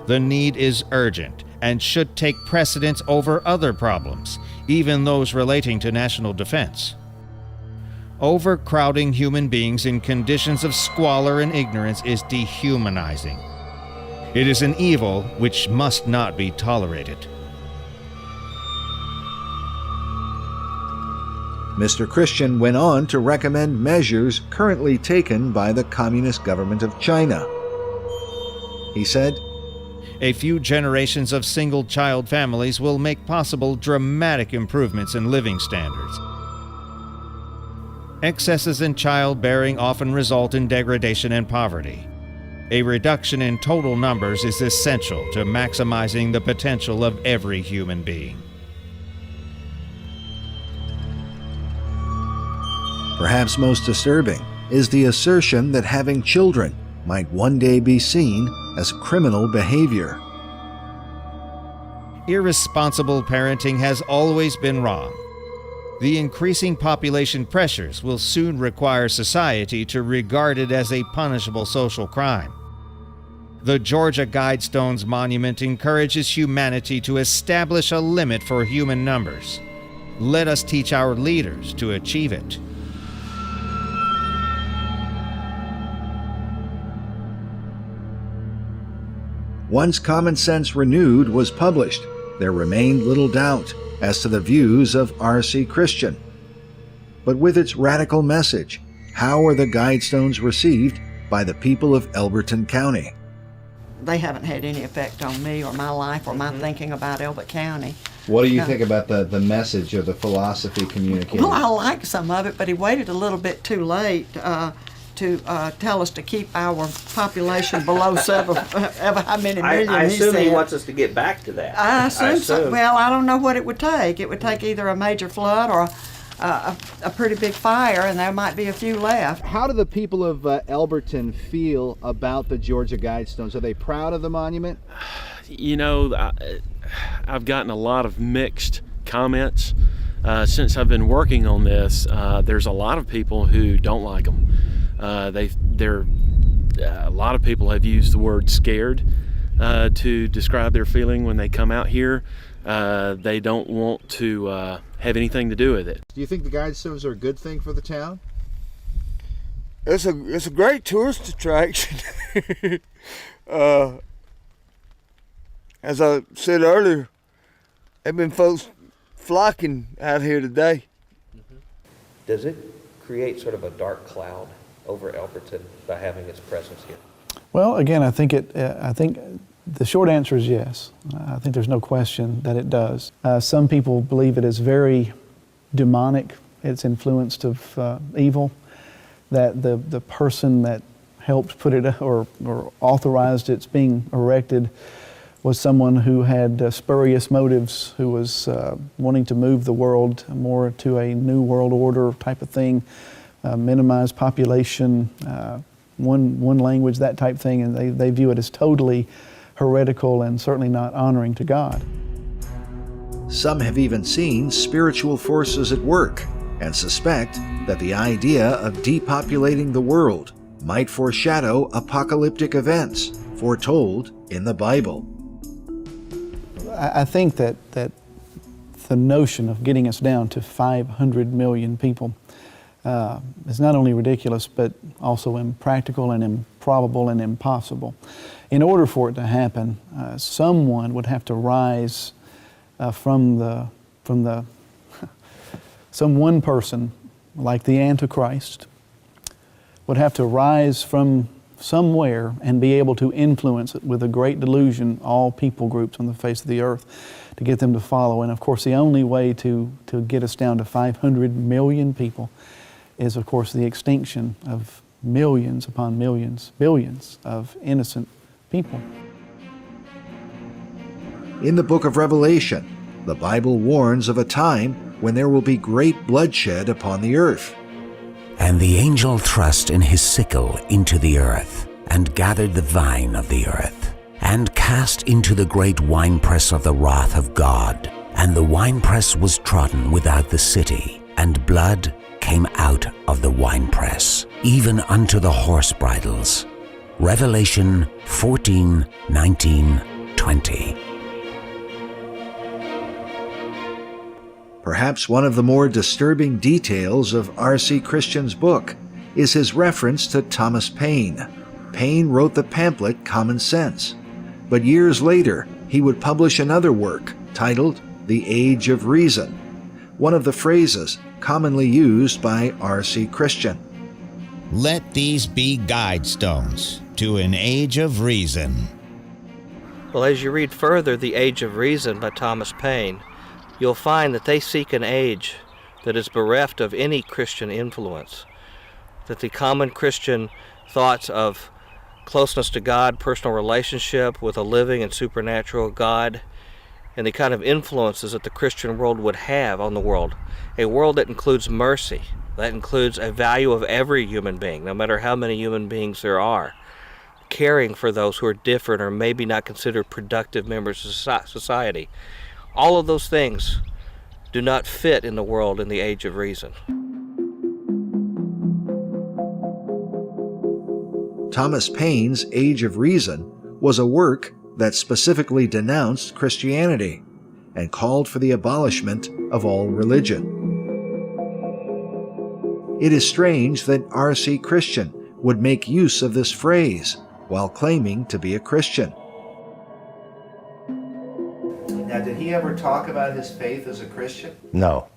The need is urgent and should take precedence over other problems, even those relating to national defense. Overcrowding human beings in conditions of squalor and ignorance is dehumanizing. It is an evil which must not be tolerated. Mr. Christian went on to recommend measures currently taken by the Communist government of China. He said, "A few generations of single-child families will make possible dramatic improvements in living standards. Excesses in childbearing often result in degradation and poverty. A reduction in total numbers is essential to maximizing the potential of every human being." Perhaps most disturbing is the assertion that having children might one day be seen as criminal behavior. Irresponsible parenting has always been wrong. The increasing population pressures will soon require society to regard it as a punishable social crime. The Georgia Guidestones monument encourages humanity to establish a limit for human numbers. Let us teach our leaders to achieve it. Once Common Sense Renewed was published, there remained little doubt as to the views of R.C. Christian. But with its radical message, how are the Guidestones received by the people of Elberton County? They haven't had any effect on me or my life or my thinking about Elbert County. What do you think about the message or the philosophy communicated? Well, I like some of it, but he waited a little bit too late to tell us to keep our population below how many million. I assume he said. wants us to get back to that. I assume so. Well, I don't know what it would take. It would take either a major flood or a pretty big fire, and there might be a few left. How do the people of Elberton feel about the Georgia Guidestones? Are they proud of the monument? You know, I've gotten a lot of mixed comments. Since I've been working on this, there's a lot of people who don't like them. They're a lot of people have used the word scared to describe their feeling when they come out here. They don't want to have anything to do with it. Do you think the Guidestones are a good thing for the town? It's a great tourist attraction. As I said earlier, there have been folks flocking out here today. Does it create sort of a dark cloud over Elberton by having its presence here? Well, again, I think the short answer is yes. I think there's no question that it does. Some people believe it is very demonic. It's influenced of evil. That the person that helped put it or authorized its being erected was someone who had spurious motives, who was wanting to move the world more to a new world order type of thing, minimize population, one language, that type thing, and they view it as totally heretical and certainly not honoring to God. Some have even seen spiritual forces at work and suspect that the idea of depopulating the world might foreshadow apocalyptic events foretold in the Bible. I think that the notion of getting us down to 500 million people is not only ridiculous, but also impractical and improbable and impossible. In order for it to happen, someone would have to rise from some one person, like the Antichrist, would have to rise from somewhere and be able to influence it with a great delusion all people groups on the face of the earth to get them to follow. And of course, the only way to get us down to 500 million people is, of course, the extinction of millions upon millions, billions of innocent people. In the book of Revelation, the Bible warns of a time when there will be great bloodshed upon the earth. And the angel thrust in his sickle into the earth, and gathered the vine of the earth, and cast into the great winepress of the wrath of God. And the winepress was trodden without the city, and blood came out of the winepress, even unto the horse bridles. Revelation 14, 19, 20. Perhaps one of the more disturbing details of R.C. Christian's book is his reference to Thomas Paine. Paine wrote the pamphlet Common Sense, but years later he would publish another work titled The Age of Reason, one of the phrases commonly used by R.C. Christian. Let these be guidestones to an age of reason. Well, as you read further The Age of Reason by Thomas Paine, you'll find that they seek an age that is bereft of any Christian influence, that the common Christian thoughts of closeness to God, personal relationship with a living and supernatural God, and the kind of influences that the Christian world would have on the world, a world that includes mercy, that includes a value of every human being, no matter how many human beings there are, caring for those who are different or maybe not considered productive members of society. All of those things do not fit in the world in the Age of Reason. Thomas Paine's Age of Reason was a work that specifically denounced Christianity and called for the abolishment of all religion. It is strange that R.C. Christian would make use of this phrase while claiming to be a Christian. Now, did he ever talk about his faith as a Christian? No.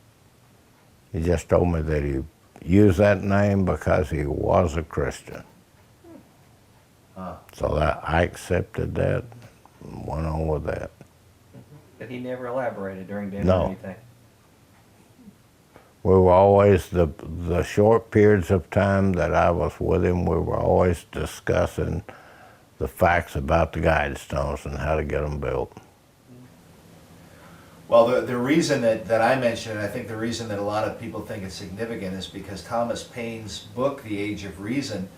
He just told me that he used that name because he was a Christian. So that I accepted that and went on with that. But he never elaborated during dinner No. or anything? We were always, the short periods of time that I was with him, we were always discussing the facts about the Guidestones and how to get them built. Well, the reason that I mentioned it, I think the reason that a lot of people think it's significant is because Thomas Paine's book, The Age of Reason,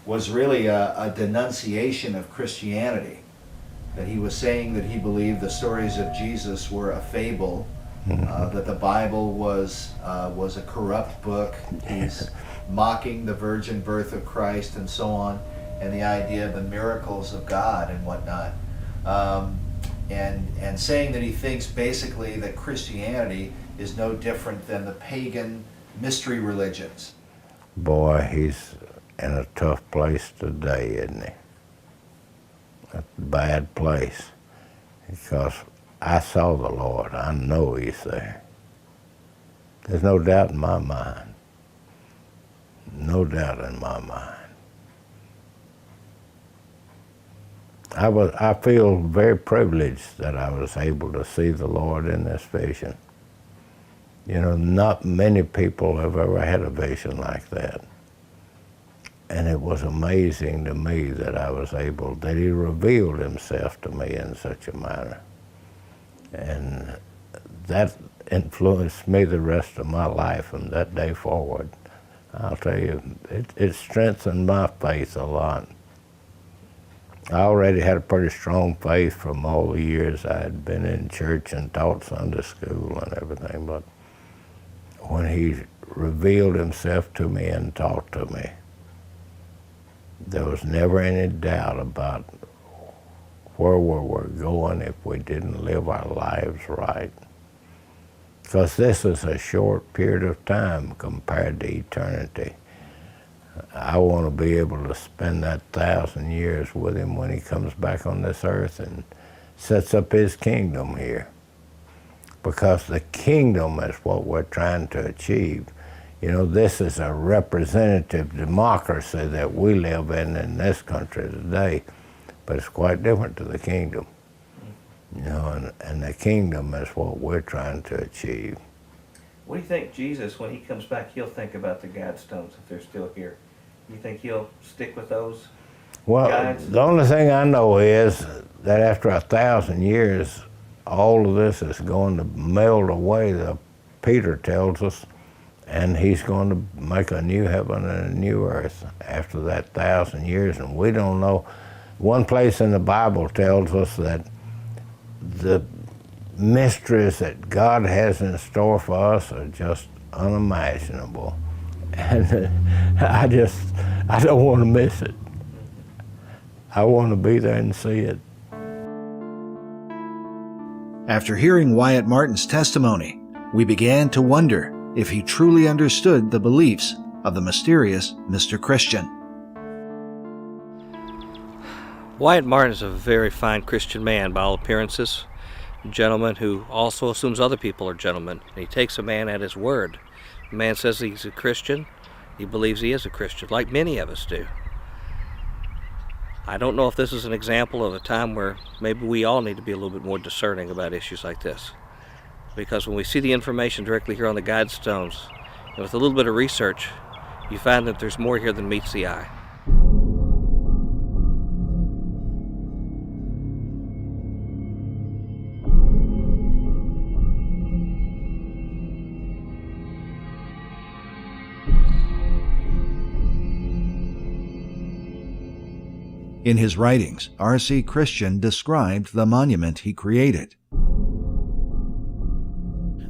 was really a denunciation of Christianity. That he was saying that he believed the stories of Jesus were a fable, that the Bible was a corrupt book. He's mocking the virgin birth of Christ and so on. and the idea of the miracles of God and whatnot. And saying that he thinks basically that Christianity is no different than the pagan mystery religions. Boy, he's in a tough place today, isn't he? A bad place. Because I saw the Lord. I know he's there. There's no doubt in my mind. No doubt in my mind. I feel very privileged that I was able to see the Lord in this vision. You know, not many people have ever had a vision like that. And it was amazing to me that I was able, that he revealed himself to me in such a manner. And that influenced me the rest of my life from that day forward. I'll tell you, it strengthened my faith a lot. I already had a pretty strong faith from all the years I had been in church and taught Sunday school and everything, but when he revealed himself to me and talked to me, there was never any doubt about where we were going if we didn't live our lives right. Because this is a short period of time compared to eternity. I want to be able to spend that 1,000 years with him when he comes back on this earth and sets up his kingdom here. Because the kingdom is what we're trying to achieve. You know, this is a representative democracy that we live in this country today, but it's quite different to the kingdom. You know, and the kingdom is what we're trying to achieve. What do you think Jesus, when he comes back, he'll think about the Guidestones if they're still here? You think he'll stick with those guides? The only thing I know is that after 1,000 years, all of this is going to melt away, Peter tells us, and he's going to make a new heaven and a new earth after that 1,000 years, and we don't know. One place in the Bible tells us that the mysteries that God has in store for us are just unimaginable. And I don't want to miss it. I want to be there and see it. After hearing Wyatt Martin's testimony, we began to wonder if he truly understood the beliefs of the mysterious Mr. Christian. Wyatt Martin is a very fine Christian man by all appearances. A gentleman who also assumes other people are gentlemen. And he takes a man at his word. The man says he's a Christian. He believes he is a Christian, like many of us do. I don't know if this is an example of a time where maybe we all need to be a little bit more discerning about issues like this. Because when we see the information directly here on the Guidestones, and with a little bit of research, you find that there's more here than meets the eye. In his writings, R.C. Christian described the monument he created.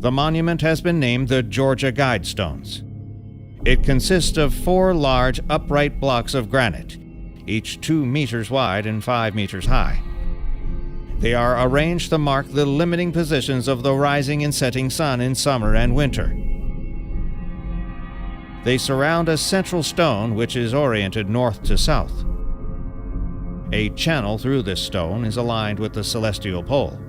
The monument has been named the Georgia Guidestones. It consists of 4 large upright blocks of granite, each 2 meters wide and 5 meters high. They are arranged to mark the limiting positions of the rising and setting sun in summer and winter. They surround a central stone which is oriented north to south. A channel through this stone is aligned with the celestial pole.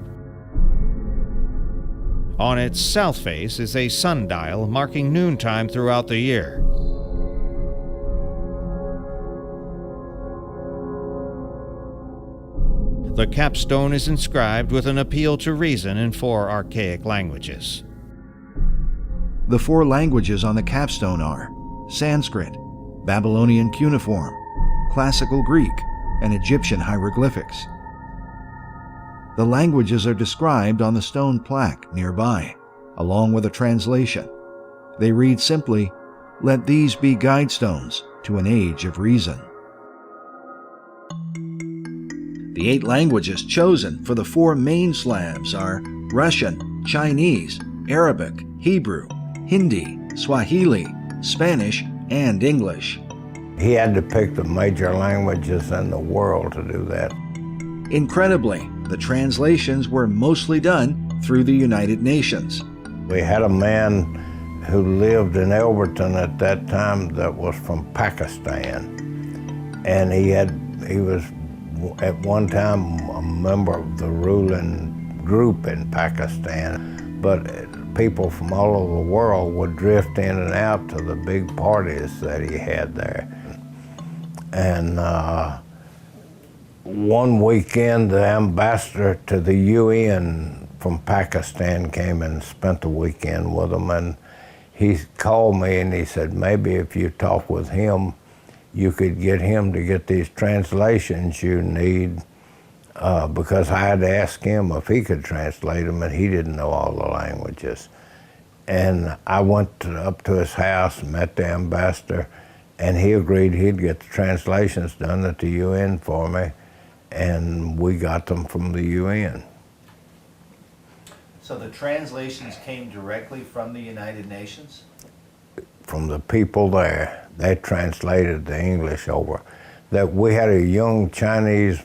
On its south face is a sundial marking noontime throughout the year. The capstone is inscribed with an appeal to reason in 4 archaic languages. The 4 languages on the capstone are Sanskrit, Babylonian cuneiform, Classical Greek, and Egyptian hieroglyphics. The languages are described on the stone plaque nearby, along with a translation. They read simply, "Let these be guidestones to an age of reason." The 8 languages chosen for the 4 main slabs are Russian, Chinese, Arabic, Hebrew, Hindi, Swahili, Spanish, and English. He had to pick the major languages in the world to do that. Incredibly, the translations were mostly done through the United Nations. We had a man who lived in Elberton at that time that was from Pakistan. And he was at one time a member of the ruling group in Pakistan. But people from all over the world would drift in and out to the big parties that he had there. And one weekend, the ambassador to the UN from Pakistan came and spent the weekend with him. And he called me and he said, maybe if you talk with him, you could get him to get these translations you need, because I had to ask him if he could translate them, and he didn't know all the languages. And I went up to his house and met the ambassador, and he agreed he'd get the translations done at the UN for me, and we got them from the UN. So the translations came directly from the United Nations? From the people there. They translated the English over. That we had a young Chinese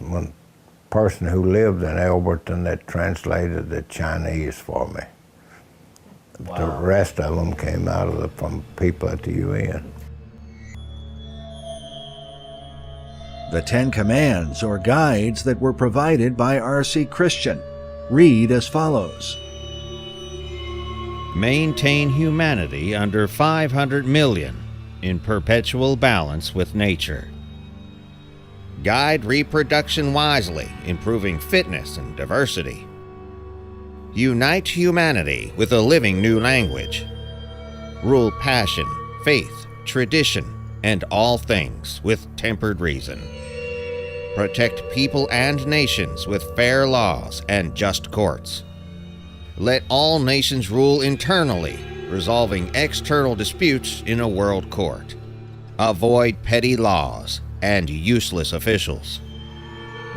person who lived in Elberton that translated the Chinese for me. Wow. The rest of them came out of from people at the UN. The 10 commands or guides that were provided by R.C. Christian read as follows. Maintain humanity under 500 million in perpetual balance with nature. Guide reproduction wisely, improving fitness and diversity. Unite humanity with a living new language. Rule passion, faith, tradition, and all things with tempered reason. Protect people and nations with fair laws and just courts. Let all nations rule internally, resolving external disputes in a world court. Avoid petty laws and useless officials.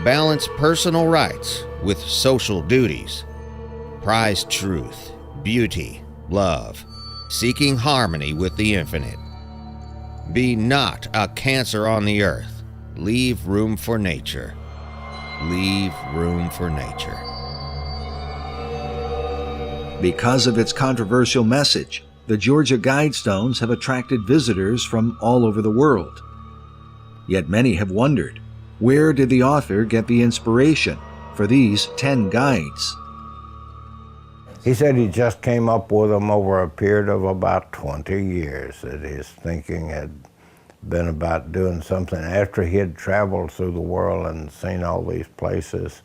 Balance personal rights with social duties. Prize truth, beauty, love, seeking harmony with the infinite. Be not a cancer on the earth. Leave room for nature. Leave room for nature. Because of its controversial message, the Georgia Guidestones have attracted visitors from all over the world. Yet many have wondered, where did the author get the inspiration for these 10 guides? He said he just came up with them over a period of about 20 years, that his thinking had been about doing something after he had traveled through the world and seen all these places,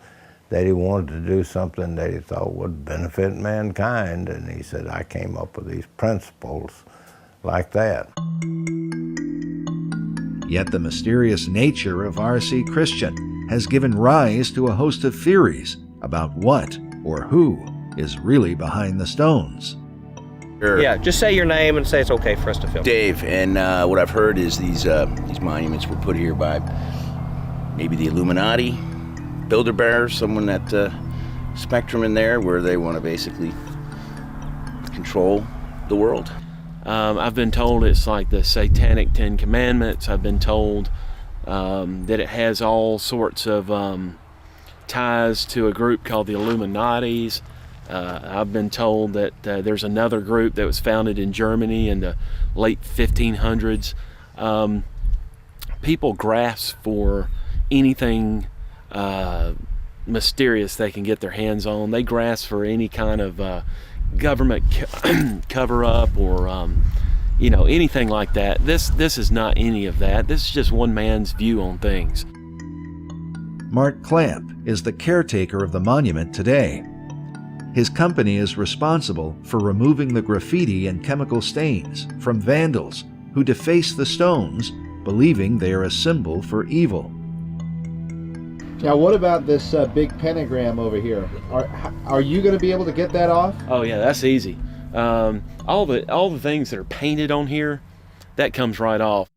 that he wanted to do something that he thought would benefit mankind. And he said, I came up with these principles like that. Yet the mysterious nature of R.C. Christian has given rise to a host of theories about what or who is really behind the stones. Sure. Yeah, just say your name and say it's okay for us to film. Dave, and what I've heard is these monuments were put here by maybe the Illuminati, Bilderberg, someone at Spectrum in there, where they want to basically control the world. I've been told it's like the satanic 10 commandments. I've been told that it has all sorts of ties to a group called the Illuminatis. I've been told that there's another group that was founded in Germany in the late 1500s. People grasp for anything mysterious they can get their hands on. They grasp for any kind of government cover-up or anything like that. This is not any of that. This is just one man's view on things. Mark Clamp is the caretaker of the monument today. His company is responsible for removing the graffiti and chemical stains from vandals who deface the stones, believing they are a symbol for evil. Now, what about this big pentagram over here? Are you going to be able to get that off? Oh yeah, that's easy. All the things that are painted on here, that comes right off.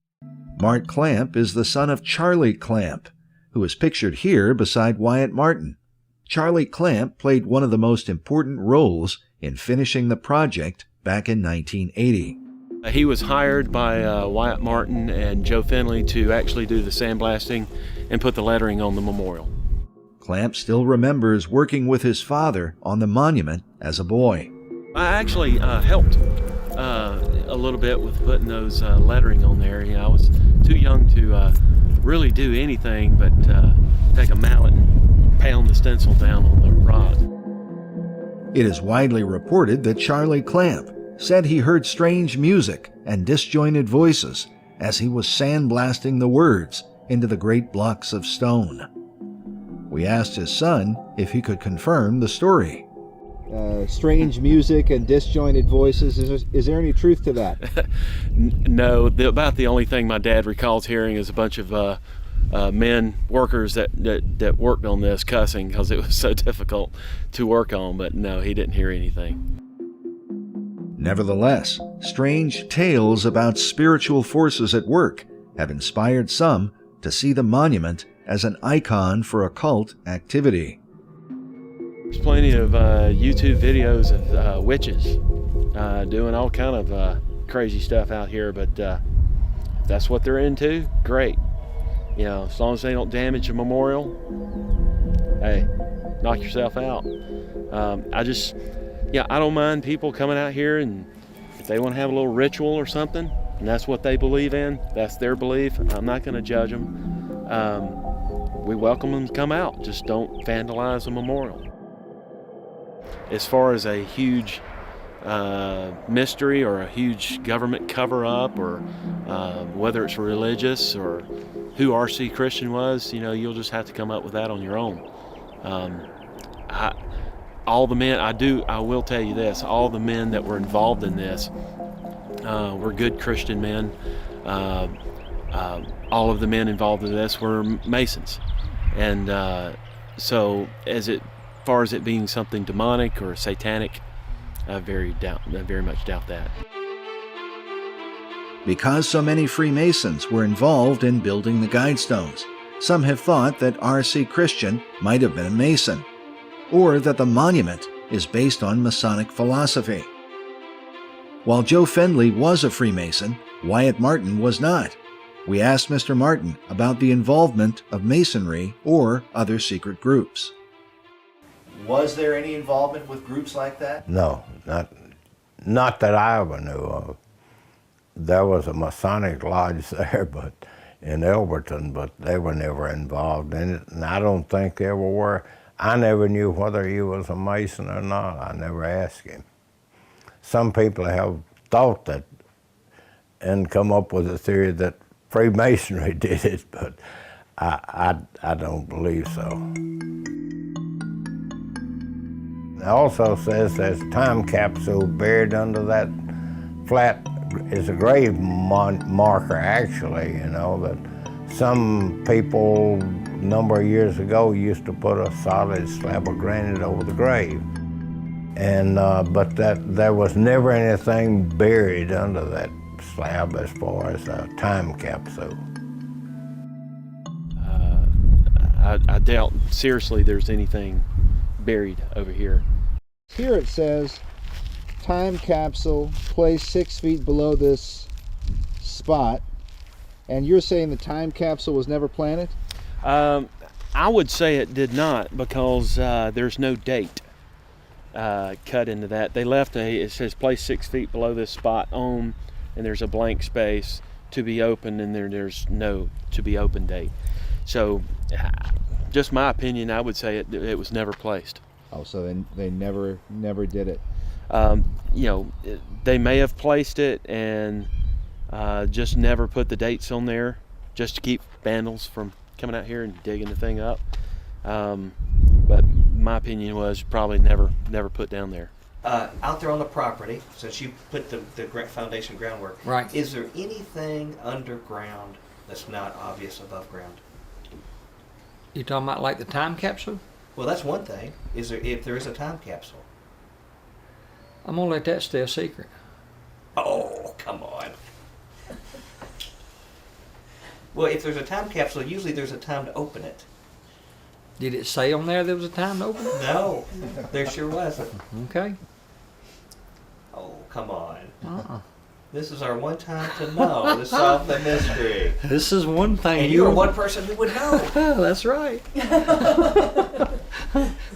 Mark Clamp is the son of Charlie Clamp, who is pictured here beside Wyatt Martin. Charlie Clamp played one of the most important roles in finishing the project back in 1980. He was hired by Wyatt Martin and Joe Finley to actually do the sandblasting and put the lettering on the memorial. Clamp still remembers working with his father on the monument as a boy. I actually helped a little bit with putting those lettering on there. I was too young to really do anything but take a mallet and pound the stencil down on the rock. It is widely reported that Charlie Clamp said he heard strange music and disjointed voices as he was sandblasting the words into the great blocks of stone. We asked his son if he could confirm the story. Strange music and disjointed voices. Is there any truth to that? No, about the only thing my dad recalls hearing is a bunch of men, workers that worked on this cussing because it was so difficult to work on, but no, he didn't hear anything. Nevertheless, strange tales about spiritual forces at work have inspired some to see the monument as an icon for occult activity. There's plenty of YouTube videos of witches doing all kind of crazy stuff out here, but if that's what they're into, great. As long as they don't damage a memorial, hey, knock yourself out. I don't mind people coming out here, and if they want to have a little ritual or something, and that's what they believe in, that's their belief, I'm not going to judge them. We welcome them to come out, just don't vandalize a memorial. As far as a huge mystery or a huge government cover-up, or whether it's religious or who R.C. Christian was, you'll just have to come up with that on your own. All the men, I will tell you this, all the men that were involved in this were good Christian men. All of the men involved in this were Masons. And so as far as it being something demonic or satanic, I very much doubt that. Because so many Freemasons were involved in building the Guidestones, some have thought that R.C. Christian might have been a Mason, or that the monument is based on Masonic philosophy. While Joe Fendley was a Freemason, Wyatt Martin was not. We asked Mr. Martin about the involvement of Masonry or other secret groups. Was there any involvement with groups like that? No, not that I ever knew of. There was a Masonic lodge there, but in Elberton, but they were never involved in it, and I don't think they ever were. I never knew whether he was a Mason or not. I never asked him. Some people have thought that and come up with a theory that Freemasonry did it, but I don't believe so. It also says there's a time capsule buried under that flat. Is a grave marker, actually, that some people a number of years ago used to put a solid slab of granite over the grave. And but there was never anything buried under that slab as far as a time capsule. I doubt seriously there's anything buried over here. Here it says, time capsule placed 6 feet below this spot, and you're saying the time capsule was never planted? I would say it did not, because there's no date cut into that. They left it says placed 6 feet below this spot on, and there's a blank space to be opened, and there's no to be open date. So just my opinion, I would say it was never placed. Oh, so they never did it. They may have placed it and just never put the dates on there, just to keep vandals from coming out here and digging the thing up. But my opinion was probably never put down there. Out there on the property, since you put the foundation groundwork, right? Is there anything underground that's not obvious above ground? You talking about like the time capsule? Well, that's one thing. If there is a time capsule? I'm gonna let that stay a secret. Oh, come on. Well, if there's a time capsule, usually there's a time to open it. Did it say on there was a time to open it? No, there sure wasn't. Okay. Oh, come on. This is our one time to know, to solve the mystery. This is one thing. And you're one person who would know. That's right.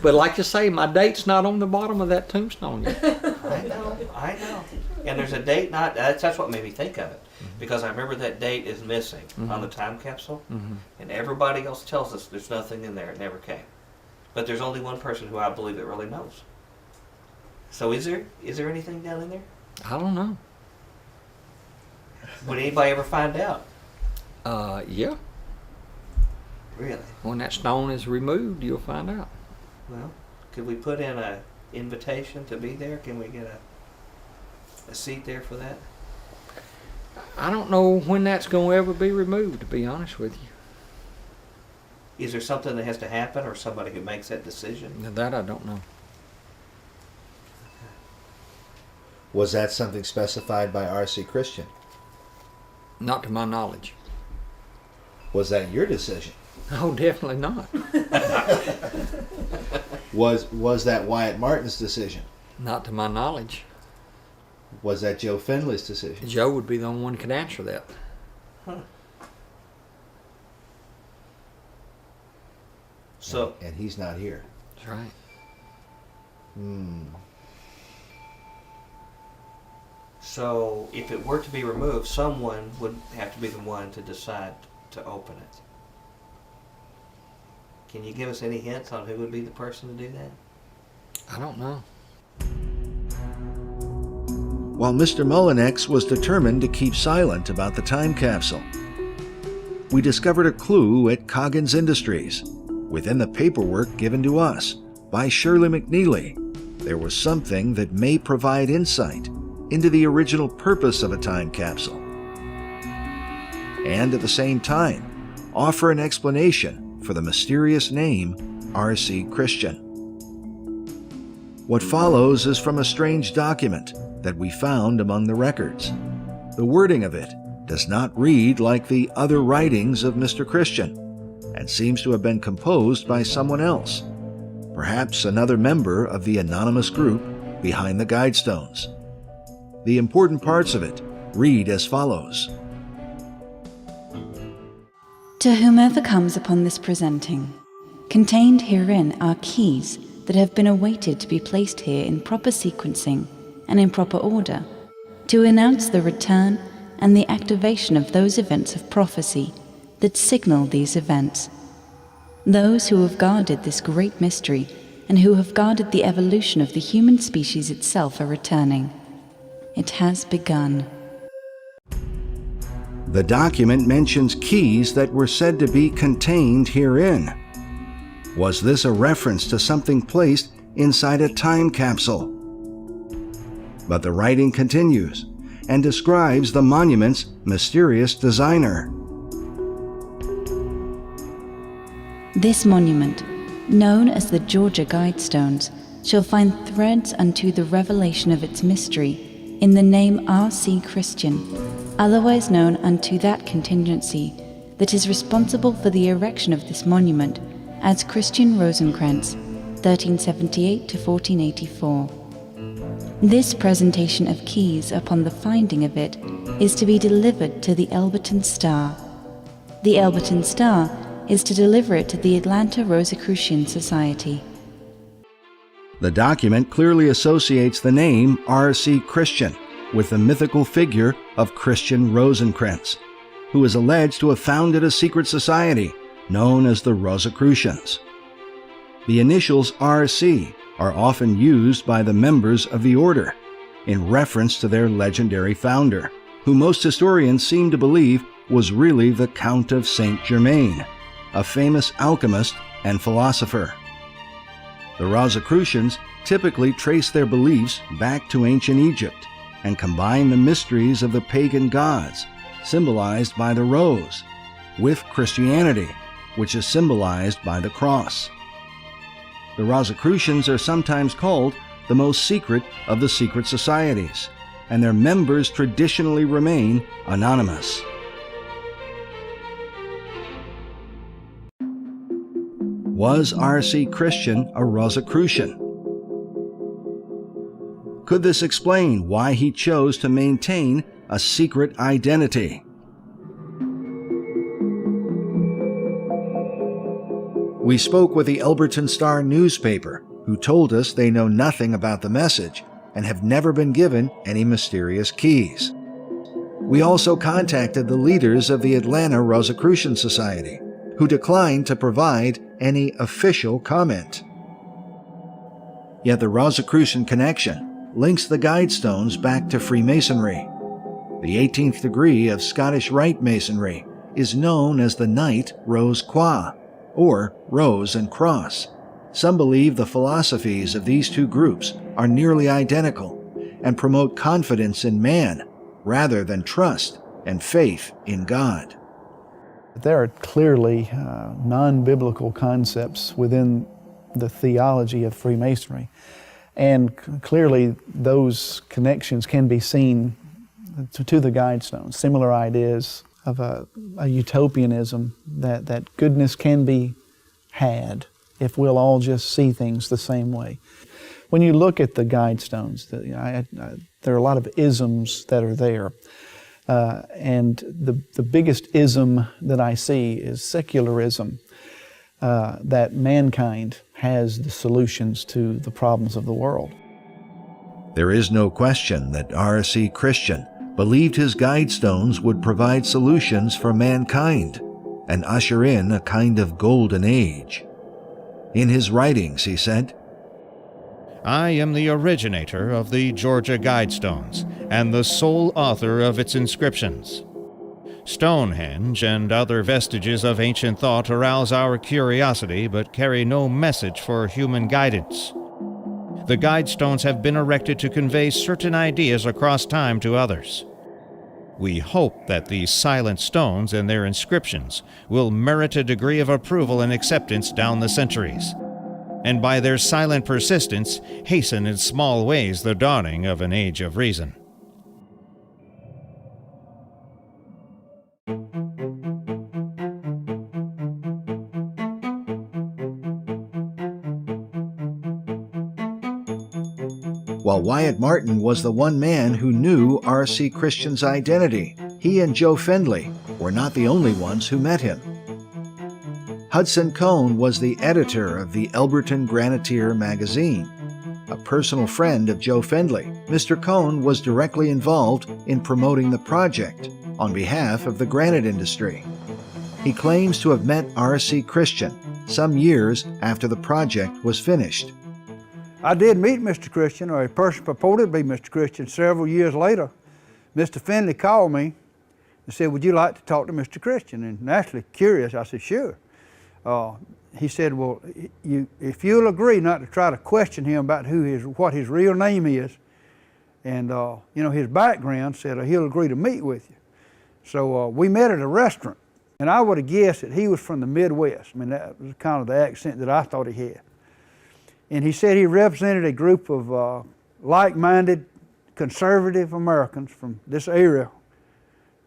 But like you say, my date's not on the bottom of that tombstone yet. I know. And there's a date not, that's what made me think of it. Because I remember that date is missing on the time capsule. And everybody else tells us there's nothing in there, it never came. But there's only one person who I believe it really knows. So is there anything down in there? I don't know. Would anybody ever find out? Yeah. Really? When that stone is removed, you'll find out. Well, could we put in an invitation to be there? Can we get a seat there for that? I don't know when that's going to ever be removed, to be honest with you. Is there something that has to happen, or somebody who makes that decision? Now, that I don't know. Was that something specified by R.C. Christian? Not to my knowledge. Was that your decision? Oh, definitely not. Was that Wyatt Martin's decision? Not to my knowledge. Was that Joe Findlay's decision? Joe would be the only one who could answer that. So, and he's not here. That's right. So, if it were to be removed, someone would have to be the one to decide to open it. Can you give us any hints on who would be the person to do that? I don't know. While Mr. Mullinex was determined to keep silent about the time capsule, we discovered a clue at Coggins Industries. Within the paperwork given to us by Shirley McNeely, there was something that may provide insight into the original purpose of a time capsule, and at the same time offer an explanation for the mysterious name R.C. Christian. What follows is from a strange document that we found among the records. The wording of it does not read like the other writings of Mr. Christian, and seems to have been composed by someone else, perhaps another member of the anonymous group behind the Guidestones. The important parts of it read as follows. To whomever comes upon this presenting, contained herein are keys that have been awaited to be placed here in proper sequencing and in proper order, to announce the return and the activation of those events of prophecy that signal these events. Those who have guarded this great mystery and who have guarded the evolution of the human species itself are returning. It has begun. The document mentions keys that were said to be contained herein. Was this a reference to something placed inside a time capsule? But the writing continues and describes the monument's mysterious designer. This monument, known as the Georgia Guidestones, shall find threads unto the revelation of its mystery in the name R.C. Christian, otherwise known unto that contingency that is responsible for the erection of this monument as Christian Rosencrantz, 1378 to 1484. This presentation of keys upon the finding of it is to be delivered to the Elberton Star. The Elberton Star is to deliver it to the Atlanta Rosicrucian Society. The document clearly associates the name R.C. Christian with the mythical figure of Christian Rosencrantz, who is alleged to have founded a secret society known as the Rosicrucians. The initials R.C. are often used by the members of the order in reference to their legendary founder, who most historians seem to believe was really the Count of Saint Germain, a famous alchemist and philosopher. The Rosicrucians typically trace their beliefs back to ancient Egypt and combine the mysteries of the pagan gods, symbolized by the rose, with Christianity, which is symbolized by the cross. The Rosicrucians are sometimes called the most secret of the secret societies, and their members traditionally remain anonymous. Was R.C. Christian a Rosicrucian? Could this explain why he chose to maintain a secret identity. We spoke with the Elberton Star newspaper, who told us they know nothing about the message and have never been given any mysterious keys. We also contacted the leaders of the Atlanta Rosicrucian Society, who declined to provide any official comment. Yet the Rosicrucian connection links the Guidestones back to Freemasonry. The 18th degree of Scottish Rite Masonry is known as the Knight Rose Croix, or Rose and Cross. Some believe the philosophies of these two groups are nearly identical and promote confidence in man rather than trust and faith in God. There are clearly non-biblical concepts within the theology of Freemasonry, and clearly those connections can be seen to the Guidestones. Similar ideas of a utopianism that goodness can be had if we'll all just see things the same way. When you look at the Guidestones, there are a lot of isms that are there. And the biggest ism that I see is secularism, that mankind has the solutions to the problems of the world. There is no question that R.C. Christian believed his Guidestones would provide solutions for mankind and usher in a kind of golden age. In his writings, he said, I am the originator of the Georgia Guidestones and the sole author of its inscriptions. Stonehenge and other vestiges of ancient thought arouse our curiosity but carry no message for human guidance. The Guidestones have been erected to convey certain ideas across time to others. We hope that these silent stones and their inscriptions will merit a degree of approval and acceptance down the centuries, and by their silent persistence hasten in small ways the dawning of an age of reason. While Wyatt Martin was the one man who knew R.C. Christian's identity, he and Joe Findlay were not the only ones who met him. Hudson Cohn was the editor of the Elberton Graniteer magazine. A personal friend of Joe Findlay, Mr. Cohn was directly involved in promoting the project on behalf of the granite industry. He claims to have met R.C. Christian some years after the project was finished. I did meet Mr. Christian, or a person purported to be Mr. Christian, several years later. Mr. Findlay called me and said, would you like to talk to Mr. Christian? And naturally curious, I said, sure. He said, well, if you'll agree not to try to question him about what his real name is, and his background, said he'll agree to meet with you. So we met at a restaurant, and I would have guessed that he was from the Midwest. I mean, that was kind of the accent that I thought he had. And he said he represented a group of like-minded conservative Americans from this area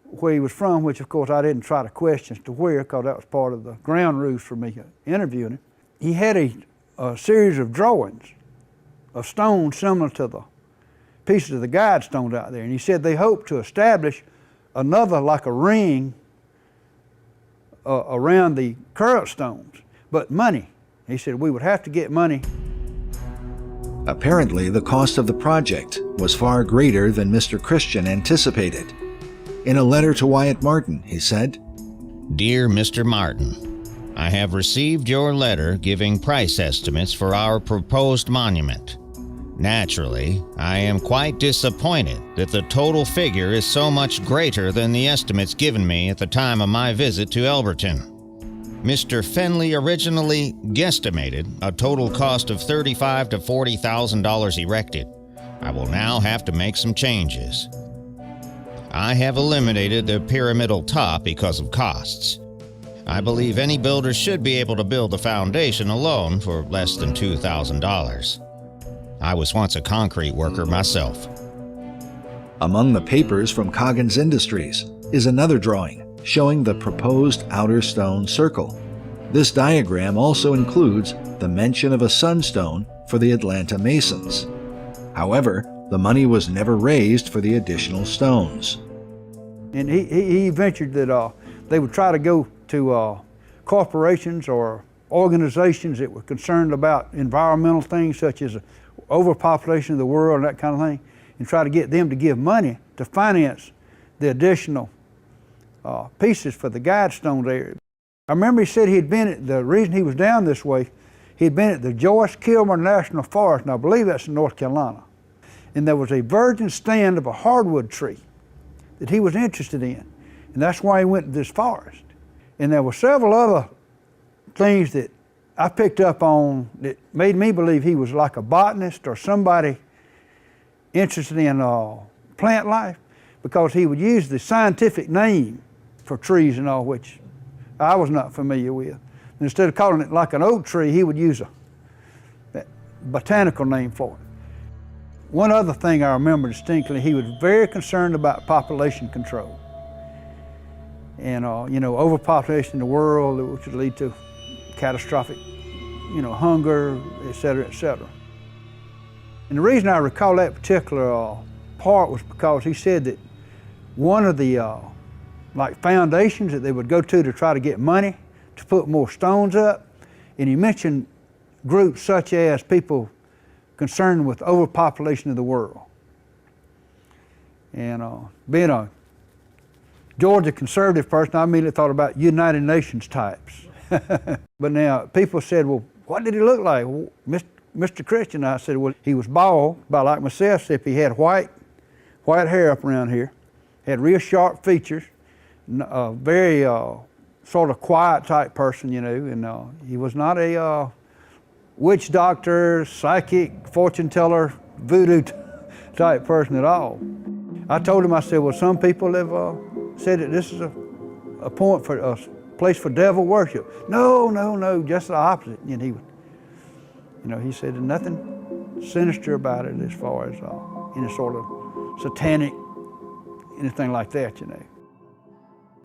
where he was from, which of course I didn't try to question as to where, because that was part of the ground rules for me interviewing him. He had a series of drawings of stones similar to the pieces of the Guidestones out there, and he said they hoped to establish another, like a ring around the current stones, but money. He said we would have to get money. Apparently, the cost of the project was far greater than Mr. Christian anticipated. In a letter to Wyatt Martin, he said, Dear Mr. Martin, I have received your letter giving price estimates for our proposed monument. Naturally, I am quite disappointed that the total figure is so much greater than the estimates given me at the time of my visit to Elberton. Mr. Findlay originally guesstimated a total cost of $35,000 to $40,000 erected. I will now have to make some changes. I have eliminated the pyramidal top because of costs. I believe any builder should be able to build the foundation alone for less than $2,000. I was once a concrete worker myself. Among the papers from Coggins Industries is another drawing showing the proposed outer stone circle. This diagram also includes the mention of a sunstone for the Atlanta Masons. However, the money was never raised for the additional stones. And he ventured that they would try to go to corporations or organizations that were concerned about environmental things such as overpopulation of the world and that kind of thing, and try to get them to give money to finance the additional pieces for the Guidestones area. I remember he said he'd been at, the reason he was down this way, he'd been at the Joyce-Kilmer National Forest, and I believe that's in North Carolina. And there was a virgin stand of a hardwood tree that he was interested in. And that's why he went to this forest. And there were several other things that I picked up on that made me believe he was like a botanist or somebody interested in plant life, because he would use the scientific name for trees and all, which I was not familiar with. And instead of calling it like an oak tree, he would use a botanical name for it. One other thing I remember distinctly, he was very concerned about population control. And, you know, overpopulation in the world, which would lead to catastrophic, you know, hunger, et cetera, et cetera. And the reason I recall that particular part was because he said that one of the like foundations that they would go to try to get money to put more stones up, and he mentioned groups such as people concerned with overpopulation of the world. And being a Georgia conservative person, I immediately thought about United Nations types. But now people said, well, what did he look like? Well, Mr. Christian, I said, well, he was bald, about like myself, except he had white hair up around here, had real sharp features, very sort of quiet type person, you know, and he was not a witch doctor, psychic, fortune teller, voodoo type person at all. I told him, I said, well, some people have said that this is a point for a place for devil worship. No, just the opposite. And he would, you know, he said there's nothing sinister about it as far as any sort of satanic, anything like that, you know.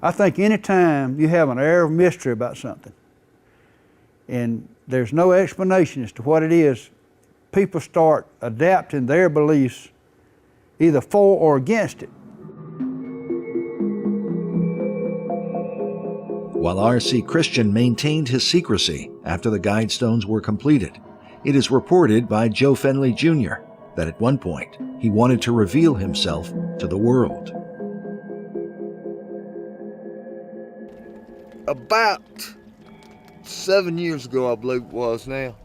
I think any time you have an air of mystery about something and there's no explanation as to what it is, people start adapting their beliefs either for or against it. While R.C. Christian maintained his secrecy after the Guidestones were completed, it is reported by Joe Fenley Jr. that at one point he wanted to reveal himself to the world. About 7 years ago, I believe it was now,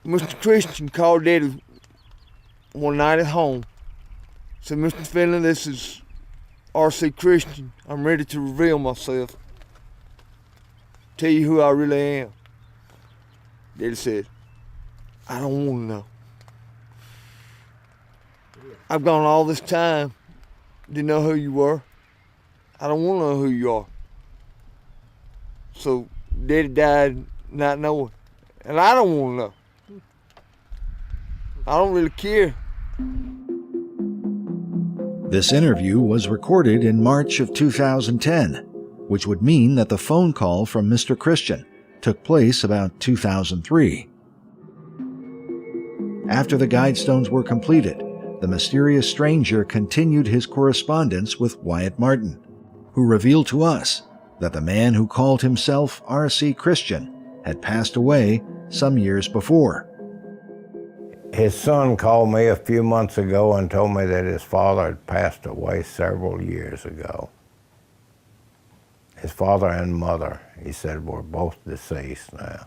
Mr. Christian called Daddy one night at home. Said, Mr. Finley, this is R.C. Christian. I'm ready to reveal myself. Tell you who I really am. Daddy said, I don't want to know. I've gone all this time, didn't know who you were. I don't want to know who you are. So Daddy died not knowing. And I don't want to know. I don't really care. This interview was recorded in March of 2010, which would mean that the phone call from Mr. Christian took place about 2003. After the Guidestones were completed, the mysterious stranger continued his correspondence with Wyatt Martin, who revealed to us that the man who called himself R.C. Christian had passed away some years before. His son called me a few months ago and told me that his father had passed away several years ago. His father and mother, he said, were both deceased now.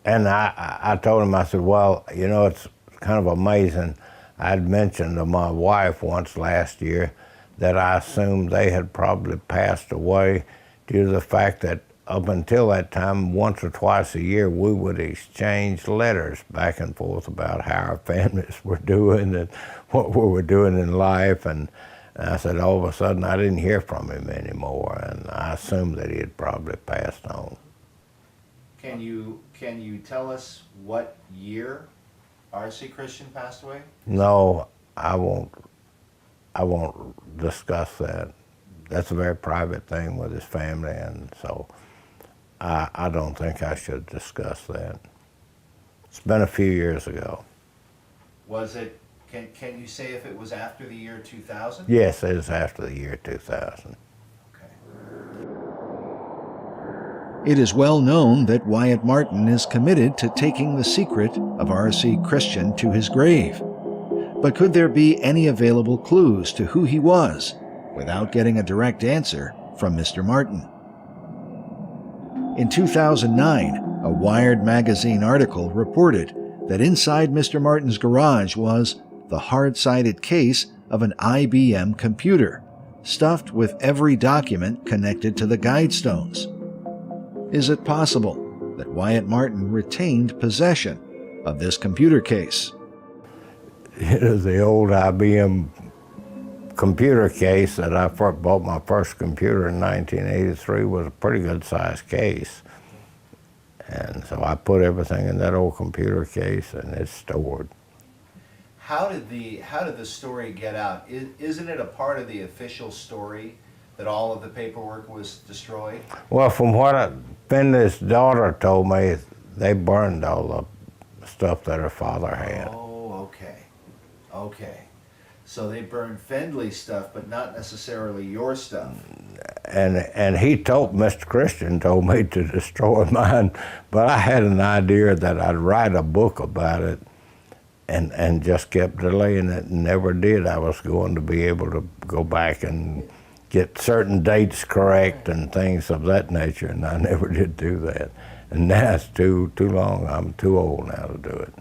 And I told him, I said, well, you know, it's kind of amazing. I'd mentioned to my wife once last year that I assumed they had probably passed away due to the fact that up until that time, once or twice a year, we would exchange letters back and forth about how our families were doing and what we were doing in life. And I said, all of a sudden, I didn't hear from him anymore, and I assumed that he had probably passed on. Can you tell us what year R.C. Christian passed away? No, I won't discuss that. That's a very private thing with his family, and so I don't think I should discuss that. It's been a few years ago. Was it Can you say if it was after the year 2000? Yes, it was after the year 2000. It is well known that Wyatt Martin is committed to taking the secret of R.C. Christian to his grave. But could there be any available clues to who he was without getting a direct answer from Mr. Martin? In 2009, a Wired magazine article reported that inside Mr. Martin's garage was the hard-sided case of an IBM computer, stuffed with every document connected to the Guidestones. Is it possible that Wyatt Martin retained possession of this computer case? It is the old IBM computer case that I bought my first computer in 1983. Was a pretty good sized case. And so I put everything in that old computer case and it's stored. How did the story get out? Isn't it a part of the official story that all of the paperwork was destroyed? Well, from what Finley's daughter told me, they burned all the stuff that her father had. Oh, okay. So they burned Fendley's stuff, but not necessarily your stuff. And he told, Mr. Christian told me to destroy mine, but I had an idea that I'd write a book about it and just kept delaying it and never did. I was going to be able to go back and get certain dates correct and things of that nature, and I never did do that. And now it's too long. I'm too old now to do it.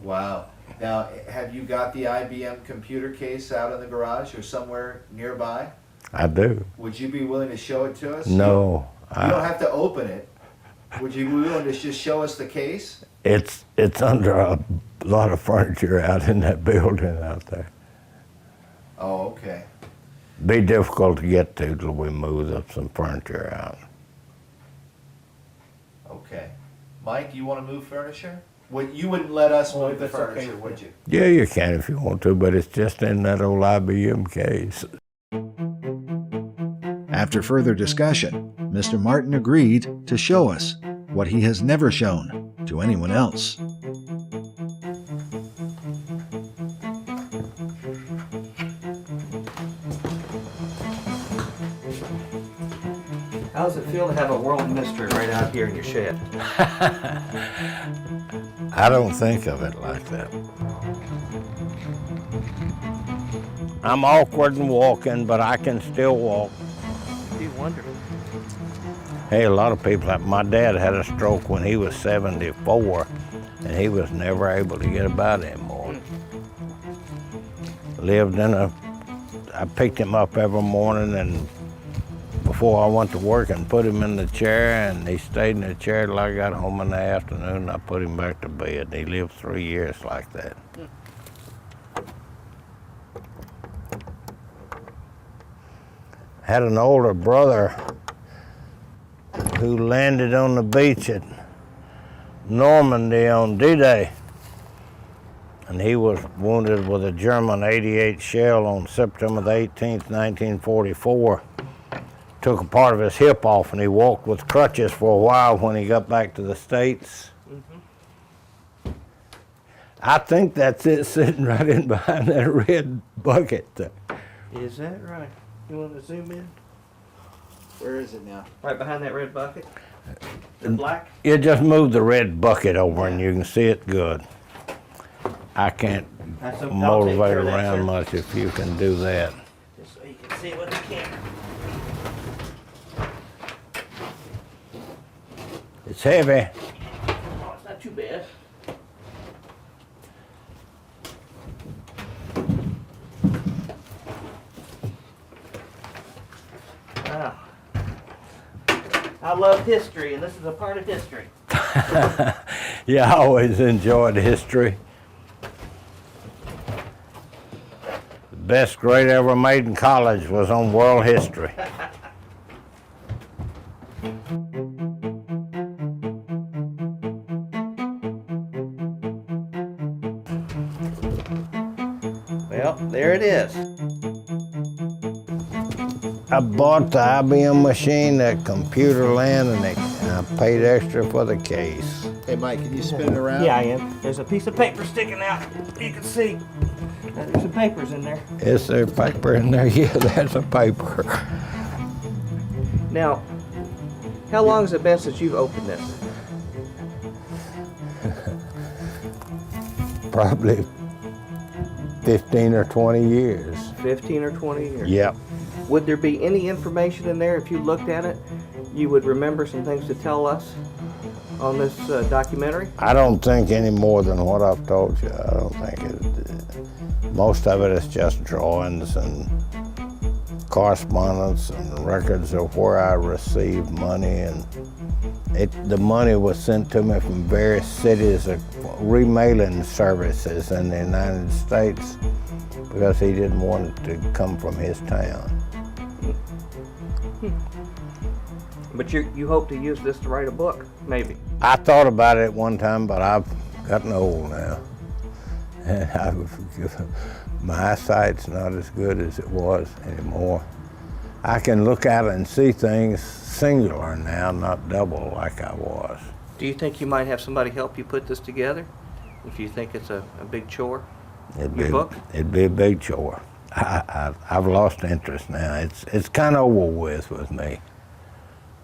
Wow. Now, have you got the IBM computer case out in the garage or somewhere nearby? I do. Would you be willing to show it to us? No. You don't have to open it. Would you be willing to just show us the case? It's under a lot of furniture out in that building out there. Oh, okay. Be difficult to get to till we move up some furniture out. Okay. Mike, you want to move furniture? You wouldn't let us move the furniture, would you? Yeah, you can if you want to, but it's just in that old IBM case. After further discussion, Mr. Martin agreed to show us what he has never shown to anyone else. How does it feel to have a world mystery right out here in your shed? I don't think of it like that. I'm awkward in walking, but I can still walk. Do you wonder? Hey, a lot of people, my dad had a stroke when he was 74, and he was never able to get about anymore. I picked him up every morning and before I went to work and put him in the chair, and he stayed in the chair till I got home in the afternoon. I put him back to bed. He lived 3 years like that. Had an older brother who landed on the beach at Normandy on D-Day. And he was wounded with a German 88 shell on September the 18th, 1944. Took a part of his hip off and he walked with crutches for a while when he got back to the States. I think that's it sitting right in behind that red bucket there. Is that right? You want to zoom in? Where is it now? Right behind that red bucket? The black? You just move the red bucket over and you can see it good. I can't motivate around much if you can do that. Just so you can see it with the camera. It's heavy. Oh, it's not too bad. Wow. I love history, and this is a part of history. Yeah, I always enjoyed history. The best grade I ever made in college was on world history. Well, there it is. I bought the IBM machine at Computer Land and I paid extra for the case. Hey, Mike, can you spin it around? Yeah, I am. There's a piece of paper sticking out. You can see. There's some papers in there. Is there paper in there? Yeah, there's a paper. Now, how long has it been since you've opened this? Probably 15 or 20 years. 15 or 20 years? Yep. Would there be any information in there if you looked at it? You would remember some things to tell us on this documentary? I don't think any more than what I've told you. I don't think it. Most of it is just drawings and correspondence and records of where I received money, and the money was sent to me from various cities of remailing services in the United States because he didn't want it to come from his town. But you hope to use this to write a book, maybe? I thought about it one time, but I've gotten old now. And my eyesight's not as good as it was anymore. I can look at it and see things singular now, not double like I was. Do you think you might have somebody help you put this together? If you think it's a big chore? Your book? It'd be a big chore. I've lost interest now. It's kind of over with me.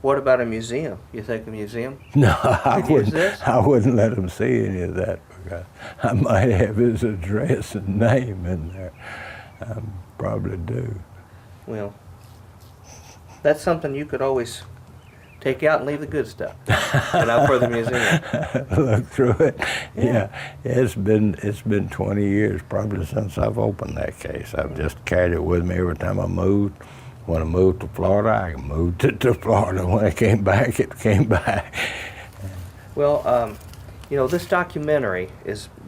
What about a museum? You think a museum? No, I use wouldn't let him see any of that because I might have his address and name in there. I probably do. Well, that's something you could always take out and leave the good stuff and out for the museum. Look through it. Yeah, it's been 20 years probably since I've opened that case. I've just carried it with me every time I moved. When I moved to Florida, I moved it to Florida. When I came back, it came back. Well, you know, this documentary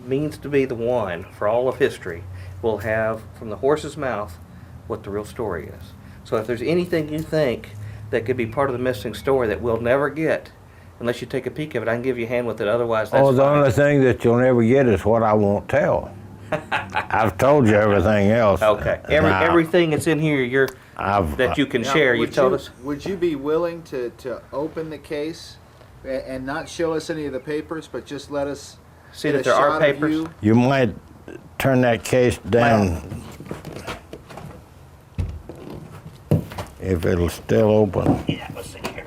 means to be the one for all of history. We'll have from the horse's mouth what the real story is. So if there's anything you think that could be part of the missing story that we'll never get, unless you take a peek of it, I can give you a hand with it. Otherwise, that's the only thing that you'll never get is what I won't tell. I've told you everything else. Okay. Everything that's in here, that you can share, you've told us. Would you be willing to open the case and not show us any of the papers, but just let us see that there are papers? You might turn that case down if it'll still open. Yeah, let's see here.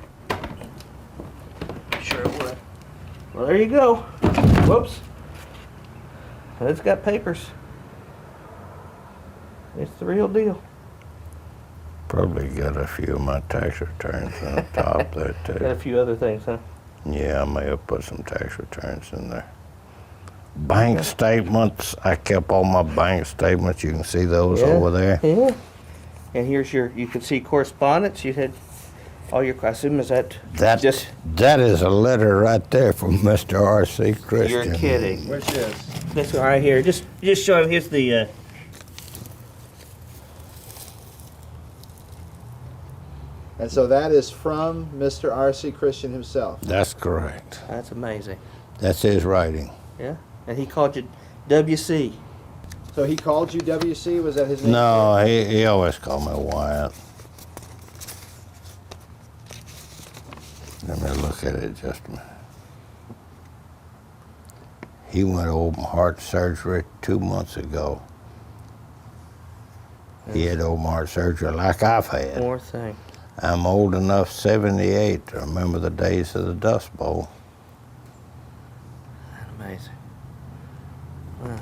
Sure it would. Well, there you go. Whoops. It's got papers. It's the real deal. Probably got a few of my tax returns on the top there too. Got a few other things, huh? Yeah, I may have put some tax returns in there. Bank statements. I kept all my bank statements. You can see those over there. Yeah. And here's you can see correspondence. You had all your, I assume, is that just... That is a letter right there from Mr. R.C. Christian. You're kidding. Where's this? This one right here. Just show him. Here's the... And so that is from Mr. R.C. Christian himself. That's correct. That's amazing. That's his writing. Yeah. And he called you W.C. So he called you W.C.? Was that his name? No, he always called me Wyatt. Let me look at it just a minute. He went open heart surgery 2 months ago. He had open heart surgery like I've had. Poor thing. I'm old enough, 78, to remember the days of the Dust Bowl. Amazing. Wow.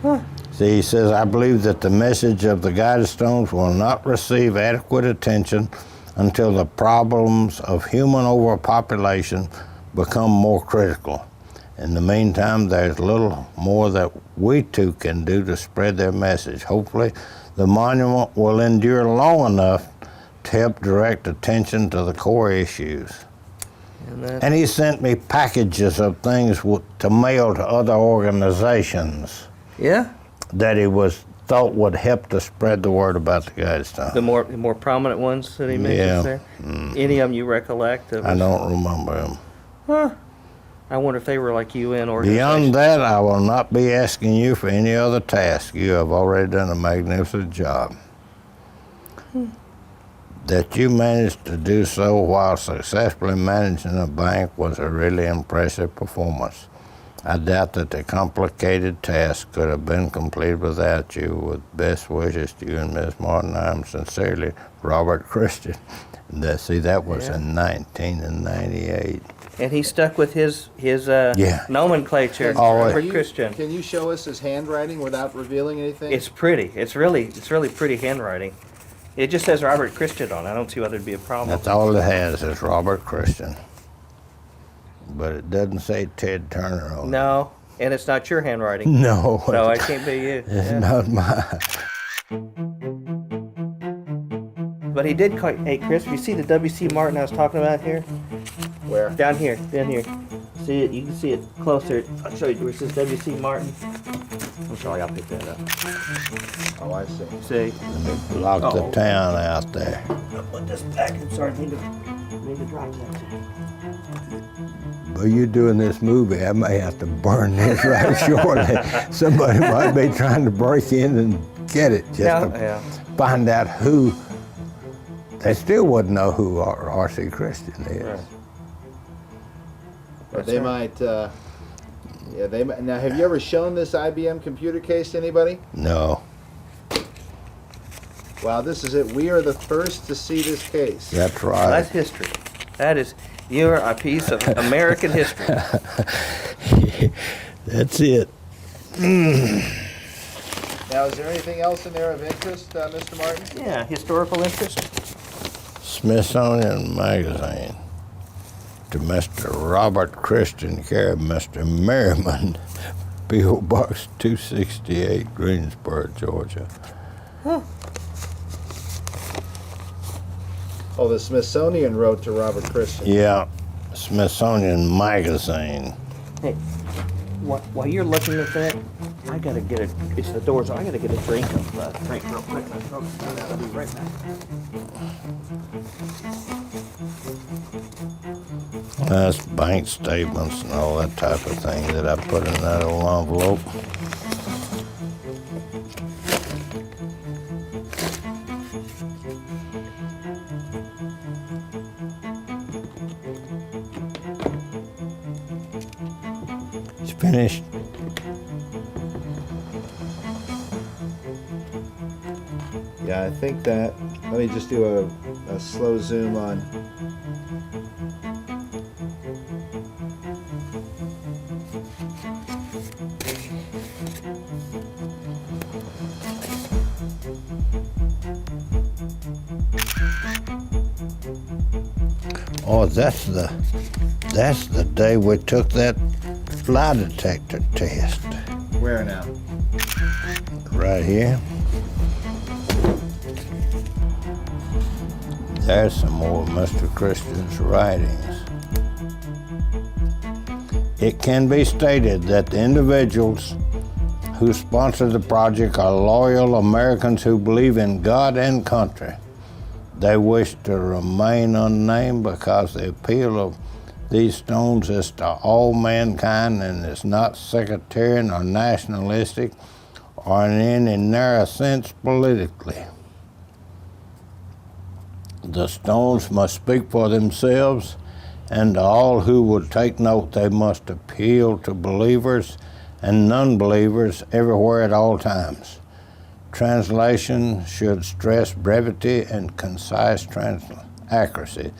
Huh. See, he says, I believe that the message of the Guidestones will not receive adequate attention until the problems of human overpopulation become more critical. In the meantime, there's little more that we too can do to spread their message. Hopefully, the monument will endure long enough to help direct attention to the core issues. And he sent me packages of things to mail to other organizations. Yeah? That he thought would help to spread the word about the Guidestones. The more prominent ones that he mentions there? Any of them you recollect? I don't remember them. Huh. I wonder if they were like UN organizations. Beyond that, I will not be asking you for any other task. You have already done a magnificent job. That you managed to do so while successfully managing a bank was a really impressive performance. I doubt that the complicated task could have been completed without you. With best wishes to you and Miss Martin, I'm sincerely, Robert Christian. That was in 1998. And he stuck with his nomenclature. Herbert Christian. Can you show us his handwriting without revealing anything? It's pretty. It's really pretty handwriting. It just says Robert Christian on it. I don't see why there'd be a problem. That's all it has is Robert Christian. But it doesn't say Ted Turner on it. No, and it's not your handwriting. No. So it can't be you. It's not mine. But he did call, hey Chris, you see the W.C. Martin I was talking about here? Where? Down here. See it? You can see it closer. I'll show you where it says W.C. Martin. I'm sorry, I'll pick that up. Oh, I see. See? Lock the town out there. I'll put this back. I'm sorry, I need to drop that. Well, you're doing this movie. I may have to burn this right shortly. Somebody might be trying to break in and get it just to find out who. They still wouldn't know who R.C. Christian is. Right. But they might. They might. Now, have you ever shown this IBM computer case to anybody? No. Wow, this is it. We are the first to see this case. That's right. Well, that's history. That is, you're a piece of American history. That's it. Now, is there anything else in there of interest, Mr. Martin? Yeah, historical interest. Smithsonian Magazine. To Mr. Robert Christian, care of Mr. Merriman, P.O. Box 268, Greensboro, Georgia. Huh. Oh, the Smithsonian wrote to Robert Christian. Yeah, Smithsonian Magazine. Hey, while you're looking at that, I gotta get a. It's the doors. I gotta get a drink of drink real quick. I'll be right back. That's bank statements and all that type of thing that I put in that old envelope. It's finished. Yeah, I think that. Let me just do a slow zoom on. Oh, that's the day we took that lie detector test. Where now? Right here. There's some more of Mr. Christian's writings. It can be stated that the individuals who sponsor the project are loyal Americans who believe in God and country. They wish to remain unnamed because the appeal of these stones is to all mankind and is not sectarian or nationalistic or in any narrow sense politically. The stones must speak for themselves, and to all who would take note, they must appeal to believers and non-believers everywhere at all times. Translation should stress brevity and concise accuracy.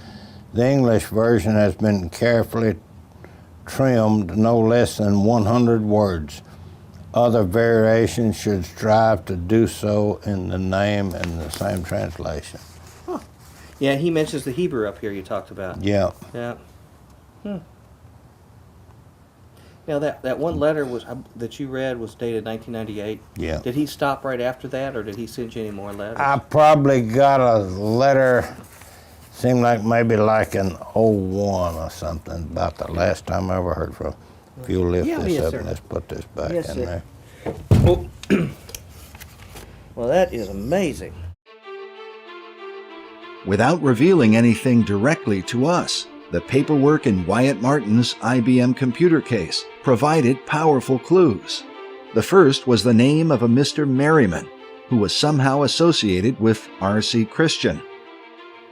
The English version has been carefully trimmed no less than 100 words. Other variations should strive to do so in the name and the same translation. Huh. Yeah, he mentions the Hebrew up here you talked about. Yeah. Yeah. Now that one letter that you read was dated 1998. Yeah. Did he stop right after that, or did he send you any more letters? I probably got a letter, seemed like maybe like an 01 or something, about the last time I ever heard from him. If you'll lift this up, sir. and let's put this back Yes, in sir. there. Oh. Well, that is amazing. Without revealing anything directly to us, the paperwork in Wyatt Martin's IBM computer case provided powerful clues. The first was the name of a Mr. Merriman, who was somehow associated with R.C. Christian.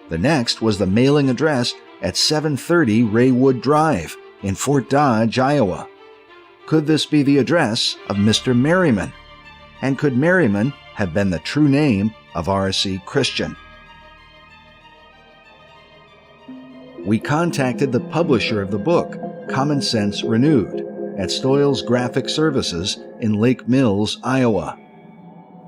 The next was the mailing address at 730 Raywood Drive in Fort Dodge, Iowa. Could this be the address of Mr. Merriman? And could Merriman have been the true name of R.C. Christian? We contacted the publisher of the book, Common Sense Renewed, at Stoyles Graphic Services in Lake Mills, Iowa.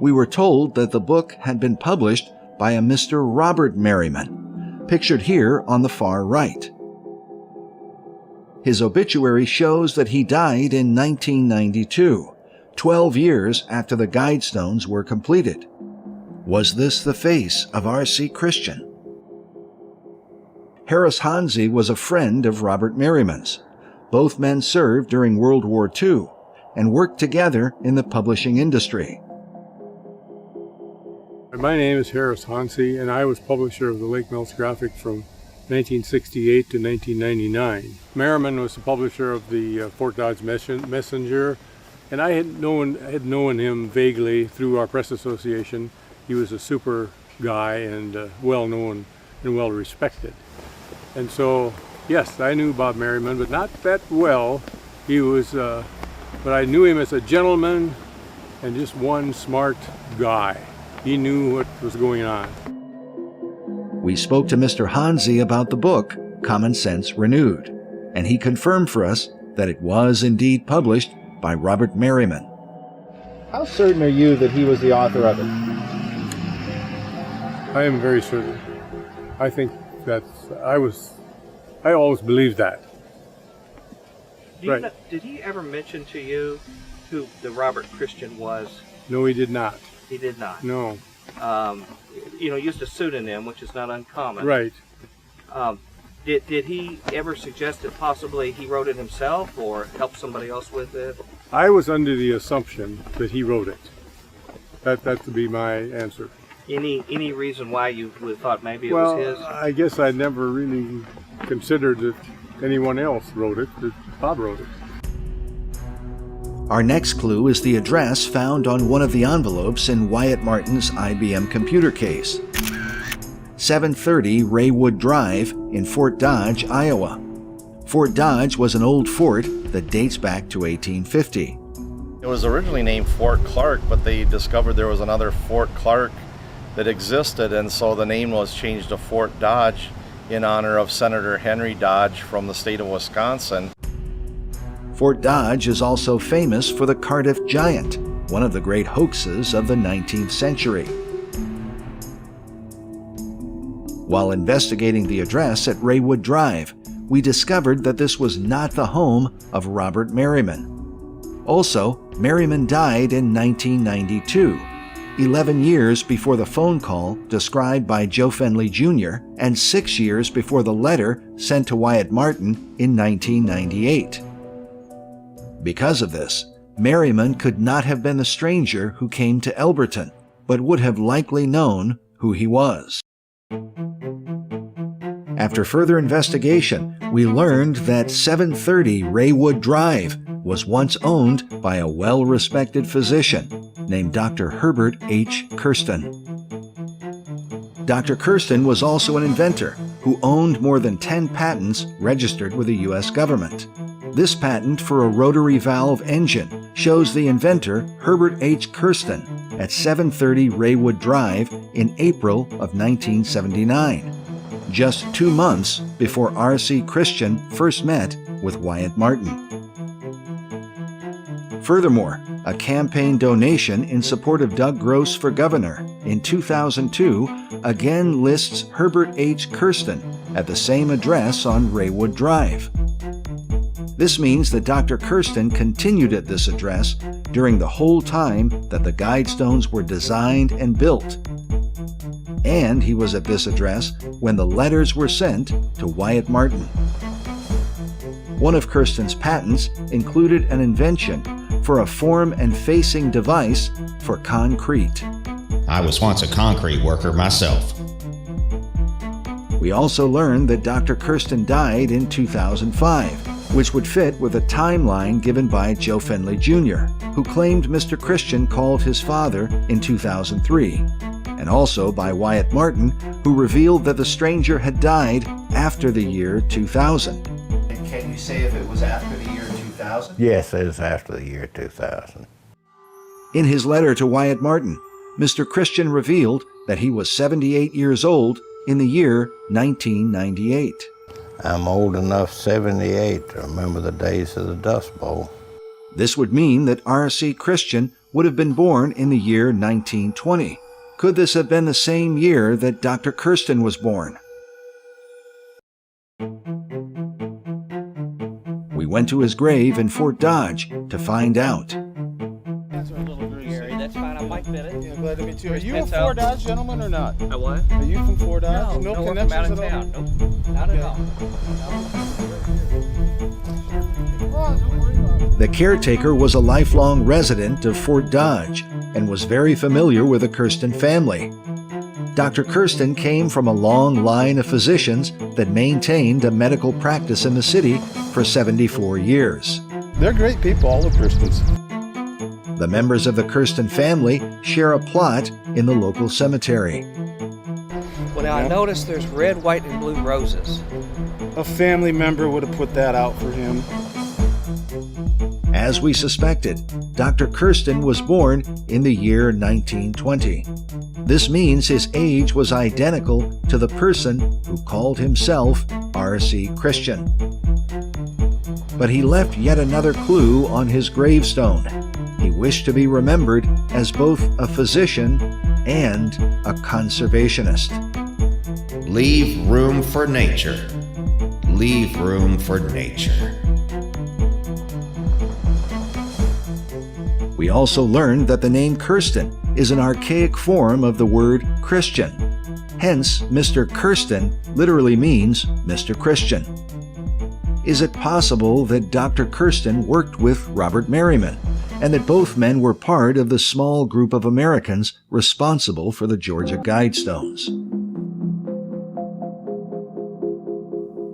We were told that the book had been published by a Mr. Robert Merriman, pictured here on the far right. His obituary shows that he died in 1992, 12 years after the Guidestones were completed. Was this the face of R.C. Christian? Harris Hansi was a friend of Robert Merriman's. Both men served during World War II and worked together in the publishing industry. My name is Harris Hansi, and I was publisher of the Lake Mills Graphic from 1968 to 1999. Merriman was the publisher of the Fort Dodge Messenger, and I had known him vaguely through our press association. He was a super guy and well known and well respected. And so, yes, I knew Bob Merriman, but not that well. He was, but I knew him as a gentleman and just one smart guy. He knew what was going on. We spoke to Mr. Hansi about the book, Common Sense Renewed, and he confirmed for us that it was indeed published by Robert Merriman. How certain are you that he was the author of it? I am very certain. I think I always believed that. Right. Did he ever mention to you who the Robert Christian was? No, he did not. He did not. No. Used a pseudonym, which is not uncommon. Right. Did he ever suggest that possibly he wrote it himself or helped somebody else with it? I was under the assumption that he wrote it. That would be my answer. Any reason why you would have thought maybe it was his? I guess I never really considered that anyone else wrote it, that Bob wrote it. Our next clue is the address found on one of the envelopes in Wyatt Martin's IBM computer case. 730 Raywood Drive in Fort Dodge, Iowa. Fort Dodge was an old fort that dates back to 1850. It was originally named Fort Clark, but they discovered there was another Fort Clark that existed, and so the name was changed to Fort Dodge in honor of Senator Henry Dodge from the state of Wisconsin. Fort Dodge is also famous for the Cardiff Giant, one of the great hoaxes of the 19th century. While investigating the address at Raywood Drive, we discovered that this was not the home of Robert Merriman. Also, Merriman died in 1992, 11 years before the phone call described by Joe Fenley Jr. and 6 years before the letter sent to Wyatt Martin in 1998. Because of this, Merriman could not have been the stranger who came to Elberton, but would have likely known who he was. After further investigation, we learned that 730 Raywood Drive was once owned by a well-respected physician named Dr. Herbert H. Kersten. Dr. Kersten was also an inventor who owned more than 10 patents registered with the U.S. government. This patent for a rotary valve engine shows the inventor Herbert H. Kersten at 730 Raywood Drive in April of 1979, just 2 months before R.C. Christian first met with Wyatt Martin. Furthermore, a campaign donation in support of Doug Gross for governor in 2002 again lists Herbert H. Kersten at the same address on Raywood Drive. This means that Dr. Kersten continued at this address during the whole time that the Guidestones were designed and built. And he was at this address when the letters were sent to Wyatt Martin. One of Kersten's patents included an invention for a form and facing device for concrete. I was once a concrete worker myself. We also learned that Dr. Kersten died in 2005, which would fit with a timeline given by Joe Fenley Jr., who claimed Mr. Christian called his father in 2003. and also by Wyatt Martin, who revealed that the stranger had died after the year 2000. And can you say if it was after the year 2000? Yes, it was after the year 2000. In his letter to Wyatt Martin, Mr. Christian revealed that he was 78 years old in the year 1998. I'm old enough, 78, to remember the days of the Dust Bowl. This would mean that R.C. Christian would have been born in the year 1920. Could this have been the same year that Dr. Kersten was born? We went to his grave in Fort Dodge to find out. That's fine, I might fit it. Yeah, glad to meet you. Are you a Fort Dodge gentleman or not? A what? Are you from Fort Dodge? No, No we're from out connections of at all? town. Nope, not at all. The caretaker was a lifelong resident of Fort Dodge and was very familiar with the Kersten family. Dr. Kersten came from a long line of physicians that maintained a medical practice in the city for 74 years. They're great people, all the Kerstens. The members of the Kersten family share a plot in the local cemetery. Well, now I noticed there's red, white, and blue roses. A family member would have put that out for him. As we suspected, Dr. Kersten was born in the year 1920. This means his age was identical to the person who called himself R.C. Christian. But he left yet another clue on his gravestone. He wished to be remembered as both a physician and a conservationist. Leave room for nature. Leave room for nature. We also learned that the name Kersten is an archaic form of the word Christian. Hence, Mr. Kersten literally means Mr. Christian. Is it possible that Dr. Kersten worked with Robert Merriman, and that both men were part of the small group of Americans responsible for the Georgia Guidestones?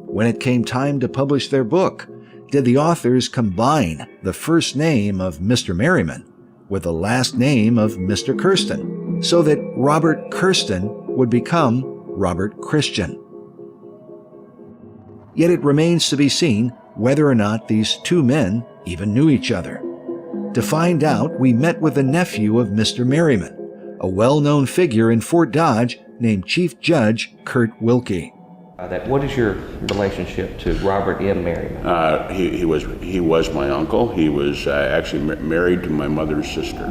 When it came time to publish their book, did the authors combine the first name of Mr. Merriman with the last name of Mr. Kersten, so that Robert Kersten would become Robert Christian? Yet it remains to be seen whether or not these two men even knew each other. To find out, we met with the nephew of Mr. Merriman, a well-known figure in Fort Dodge named Chief Judge Kurt Wilkie. What is your relationship to Robert M. Merriman? He was my uncle. He was actually married to my mother's sister.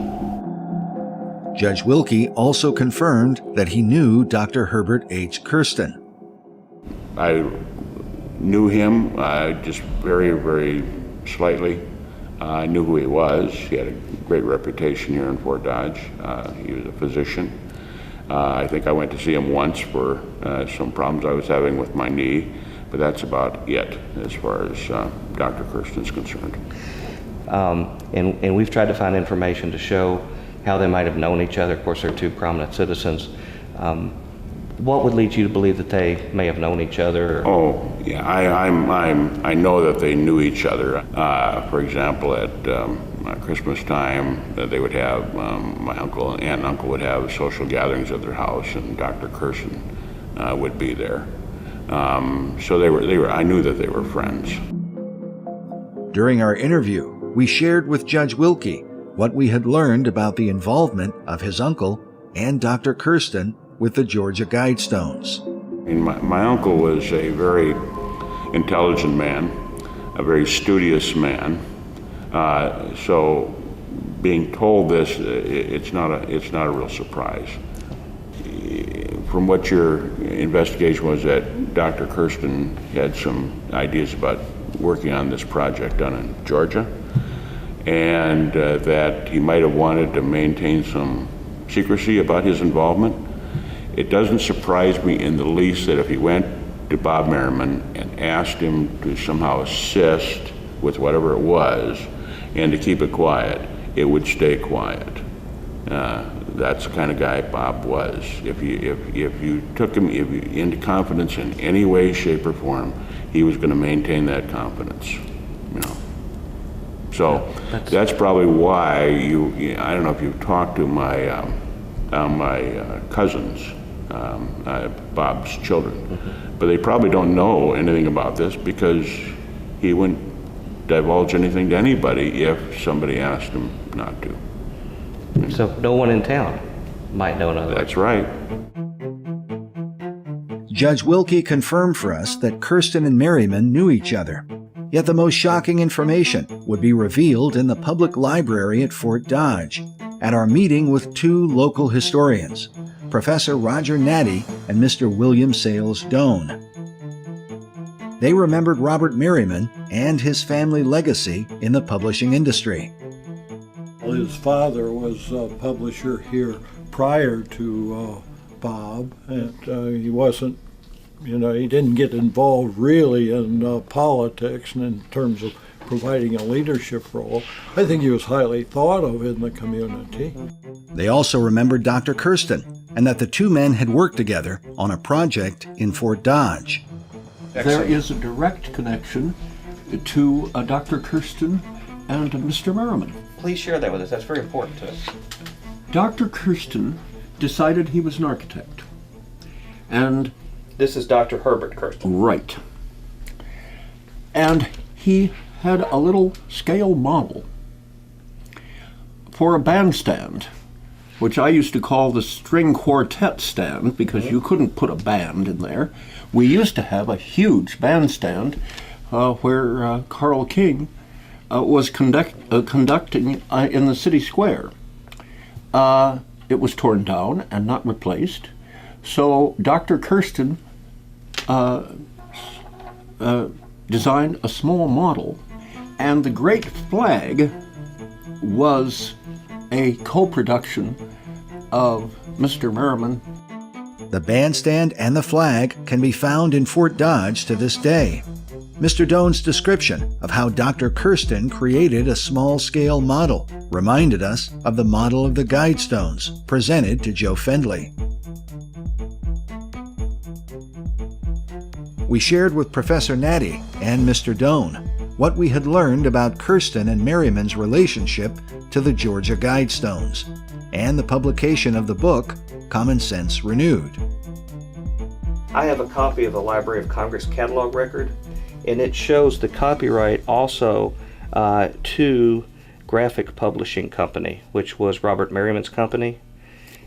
Judge Wilkie also confirmed that he knew Dr. Herbert H. Kersten. I knew him just very, very slightly. I knew who he was. He had a great reputation here in Fort Dodge. He was a physician. I think I went to see him once for some problems I was having with my knee, but that's about it as far as Dr. Kersten's concerned. And we've tried to find information to show how they might have known each other. Of course, they're two prominent citizens. What would lead you to believe that they may have known each other? Oh, yeah, I know that they knew each other. For example, at Christmas time, they would have, my aunt and uncle would have social gatherings at their house, and Dr. Kersten would be there. So I knew that they were friends. During our interview, we shared with Judge Wilkie what we had learned about the involvement of his uncle and Dr. Kersten with the Georgia Guidestones. My uncle was a very intelligent man, a very studious man. So being told this, it's not a real surprise. From what your investigation was, that Dr. Kersten had some ideas about working on this project down in Georgia, and that he might have wanted to maintain some secrecy about his involvement. It doesn't surprise me in the least that if he went to Bob Merriman and asked him to somehow assist with whatever it was and to keep it quiet, it would stay quiet. That's the kind of guy Bob was. If you took him into confidence in any way, shape, or form, he was going to maintain that confidence. You know. So that's probably why I don't know if you've talked to my my cousins, Bob's children. But they probably don't know anything about this because he wouldn't divulge anything to anybody if somebody asked him not to. So no one in town might know another. That's right. Judge Wilkie confirmed for us that Kersten and Merriman knew each other. Yet the most shocking information would be revealed in the public library at Fort Dodge, at our meeting with two local historians, Professor Roger Natty and Mr. William Sales Doane. They remembered Robert Merriman and his family legacy in the publishing industry. His father was a publisher here prior to Bob, and he wasn't, he didn't get involved really in politics and in terms of providing a leadership role. I think he was highly thought of in the community. They also remembered Dr. Kersten, and that the two men had worked together on a project in Fort Dodge. There is a direct connection to Dr. Kersten and Mr. Merriman. Please share that with us. That's very important to us. Dr. Kersten decided he was an architect. And this is Dr. Herbert Kersten. Right. And he had a little scale model for a bandstand, which I used to call the string quartet stand because you couldn't put a band in there. We used to have a huge bandstand where Carl King was conducting in the city square. It was torn down and not replaced. So Dr. Kersten designed a small model, and the Great Flag was a co-production of Mr. Merriman. The bandstand and the flag can be found in Fort Dodge to this day. Mr. Doane's description of how Dr. Kersten created a small-scale model reminded us of the model of the Guidestones presented to Joe Fendley. We shared with Professor Natty and Mr. Doane what we had learned about Kersten and Merriman's relationship to the Georgia Guidestones and the publication of the book Common Sense Renewed. I have a copy of the Library of Congress catalog record, and it shows the copyright also to Graphic Publishing Company, which was Robert Merriman's company.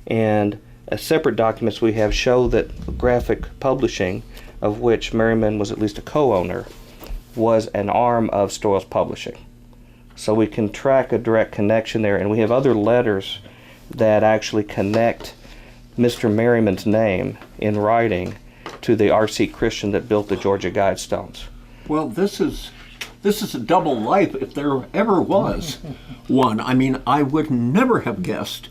And separate documents we have show that Graphic Publishing, of which Merriman was at least a co-owner, was an arm of Stoyles Publishing. So we can track a direct connection there, and we have other letters that actually connect Mr. Merriman's name in writing to the R.C. Christian that built the Georgia Guidestones. Well, this is a double life if there ever was one. I mean, I would never have guessed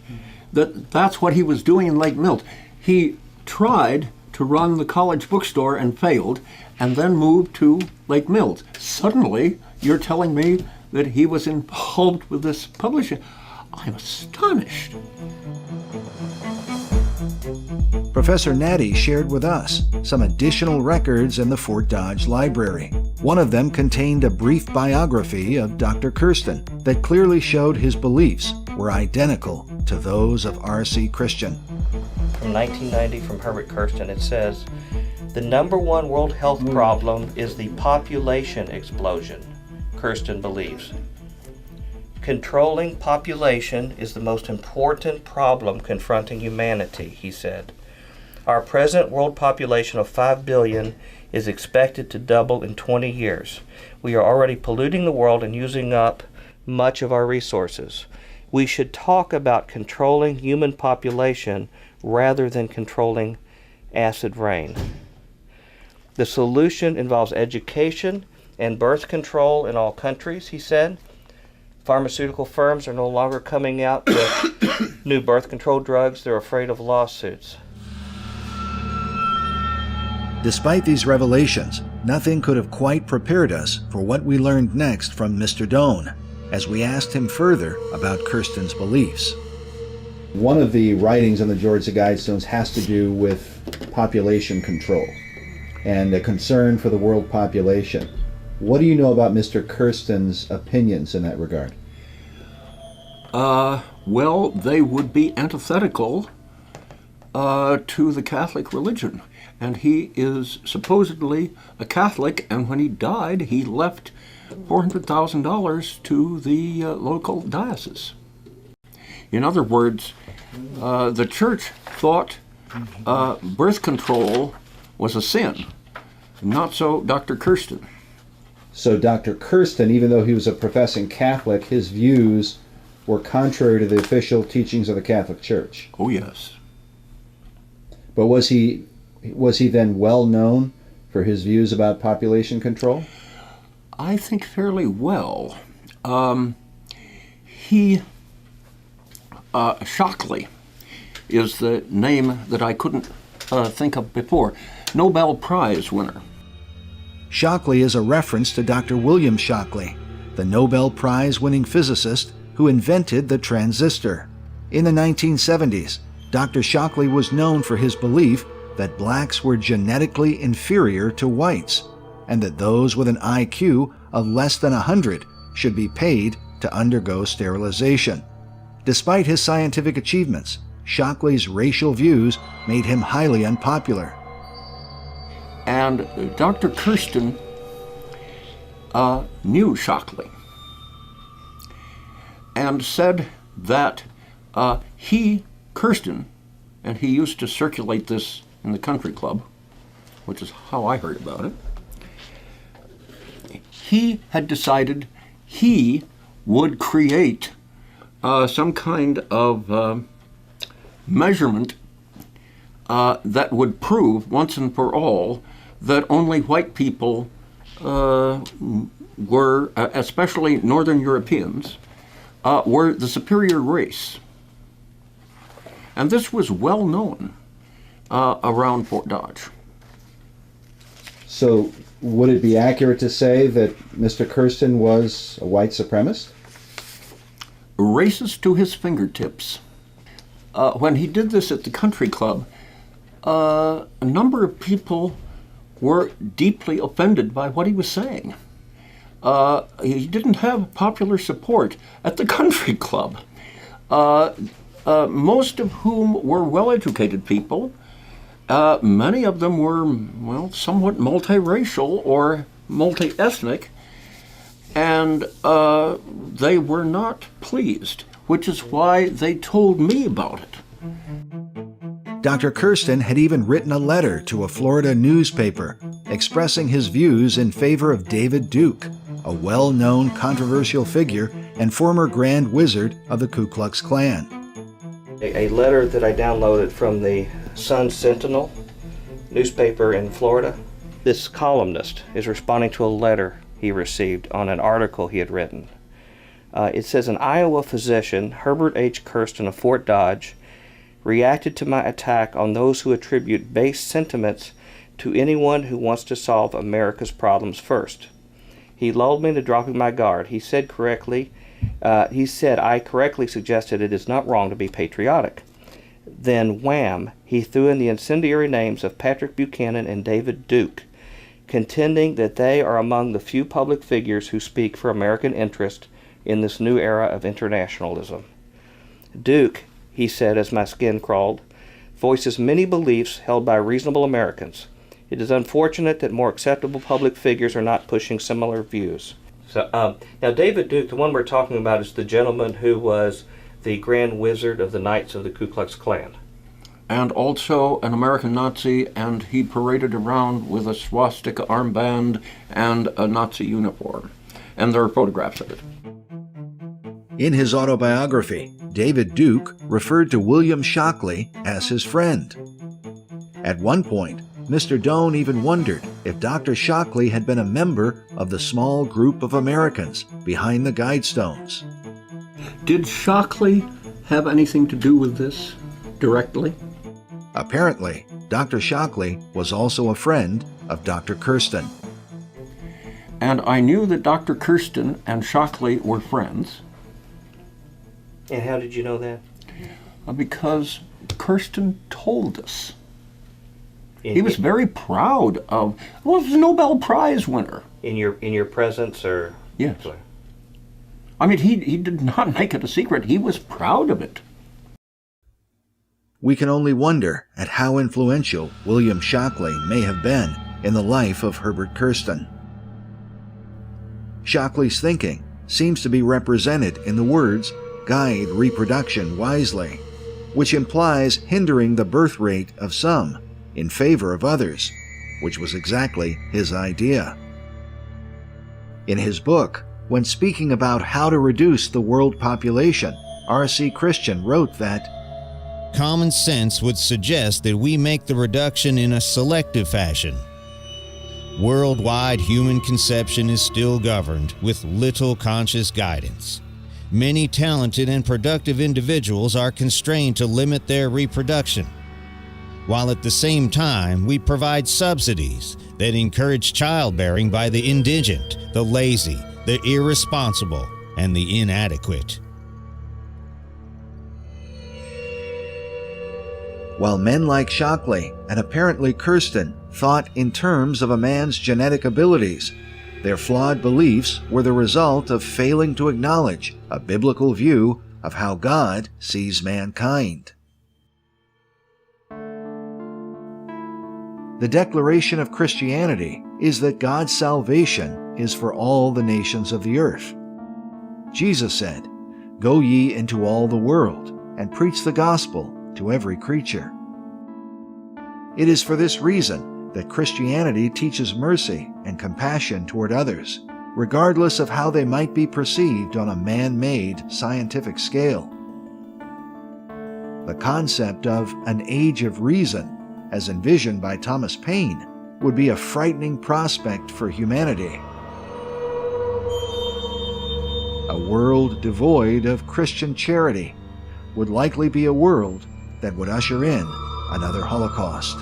that that's what he was doing in Lake Milt. He tried to run the college bookstore and failed, and then moved to Lake Milt. Suddenly, you're telling me that he was involved with this publishing. I'm astonished. Professor Natty shared with us some additional records in the Fort Dodge Library. One of them contained a brief biography of Dr. Kersten that clearly showed his beliefs were identical to those of R.C. Christian. From 1990 from Herbert Kersten, it says, "The number one world health problem is the population explosion," Kersten believes. "Controlling population is the most important problem confronting humanity," he said. "Our present world population of 5 billion is expected to double in 20 years. We are already polluting the world and using up much of our resources. We should talk about controlling human population rather than controlling acid rain. The solution involves education and birth control in all countries," he said. "Pharmaceutical firms are no longer coming out with new birth control drugs. They're afraid of lawsuits." Despite these revelations, nothing could have quite prepared us for what we learned next from Mr. Doane, as we asked him further about Kersten's beliefs. One of the writings on the Georgia Guidestones has to do with population control and a concern for the world population. What do you know about Mr. Kersten's opinions in that regard? Well, they would be antithetical to the Catholic religion. And he is supposedly a Catholic, and when he died, he left $400,000 to the local diocese. In other words, the church thought birth control was a sin. Not so Dr. Kersten. So Dr. Kersten, even though he was a professing Catholic, his views were contrary to the official teachings of the Catholic Church. Oh, yes. But was he then well known for his views about population control? I think fairly well. Shockley is the name that I couldn't think of before. Nobel Prize winner. Shockley is a reference to Dr. William Shockley, the Nobel Prize-winning physicist who invented the transistor. In the 1970s, Dr. Shockley was known for his belief that blacks were genetically inferior to whites, and that those with an IQ of less than 100 should be paid to undergo sterilization. Despite his scientific achievements, Shockley's racial views made him highly unpopular. And Dr. Kersten knew Shockley and said that Kersten, and he used to circulate this in the country club, which is how I heard about it, he had decided he would create some kind of measurement that would prove once and for all that only white people were, especially Northern Europeans, were the superior race. And this was well known around Fort Dodge. So would it be accurate to say that Mr. Kersten was a white supremacist? Racist to his fingertips. When he did this at the country club, a number of people were deeply offended by what he was saying. He didn't have popular support at the country club, most of whom were well-educated people. Many of them were, well, somewhat multiracial or multi-ethnic, and they were not pleased, which is why they told me about it. Dr. Kersten had even written a letter to a Florida newspaper expressing his views in favor of David Duke, a well-known controversial figure and former Grand Wizard of the Ku Klux Klan. A letter that I downloaded from the Sun-Sentinel newspaper in Florida. This columnist is responding to a letter he received on an article he had written. It says, an Iowa physician, Herbert H. Kersten of Fort Dodge, reacted to my attack on those who attribute base sentiments to anyone who wants to solve America's problems first. He lulled me into dropping my guard. He said I correctly suggested it is not wrong to be patriotic. Then, wham, he threw in the incendiary names of Patrick Buchanan and David Duke, contending that they are among the few public figures who speak for American interest in this new era of internationalism. Duke, he said as my skin crawled, voices many beliefs held by reasonable Americans. It is unfortunate that more acceptable public figures are not pushing similar views. So, now David Duke, the one we're talking about, is the gentleman who was the Grand Wizard of the Knights of the Ku Klux Klan. And also an American Nazi, and he paraded around with a swastika armband and a Nazi uniform. And there are photographs of it. In his autobiography, David Duke referred to William Shockley as his friend. At one point, Mr. Doan even wondered if Dr. Shockley had been a member of the small group of Americans behind the Guidestones. Did Shockley have anything to do with this directly? Apparently, Dr. Shockley was also a friend of Dr. Kersten. And I knew that Dr. Kersten and Shockley were friends. And how did you know that? Because Kersten told us. He was very proud of, well, he was a Nobel Prize winner. In your presence, or? Yes. I mean, he did not make it a secret. He was proud of it. we can only wonder at how influential William Shockley may have been in the life of Herbert Kersten. Shockley's thinking seems to be represented in the words, "guide reproduction wisely," which implies hindering the birth rate of some in favor of others, which was exactly his idea. In his book, when speaking about how to reduce the world population, R.C. Christian wrote that, "Common sense would suggest that we make the reduction in a selective fashion. Worldwide human conception is still governed with little conscious guidance. Many talented and productive individuals are constrained to limit their reproduction, while at the same time we provide subsidies that encourage childbearing by the indigent, the lazy, the irresponsible, and the inadequate." While men like Shockley and apparently Kersten thought in terms of a man's genetic abilities, their flawed beliefs were the result of failing to acknowledge a biblical view of how God sees mankind. The declaration of Christianity is that God's salvation is for all the nations of the earth. Jesus said, "Go ye into all the world and preach the gospel to every creature." It is for this reason that Christianity teaches mercy and compassion toward others, regardless of how they might be perceived on a man-made scientific scale. The concept of an age of reason, as envisioned by Thomas Paine, would be a frightening prospect for humanity. A world devoid of Christian charity would likely be a world that would usher in another Holocaust.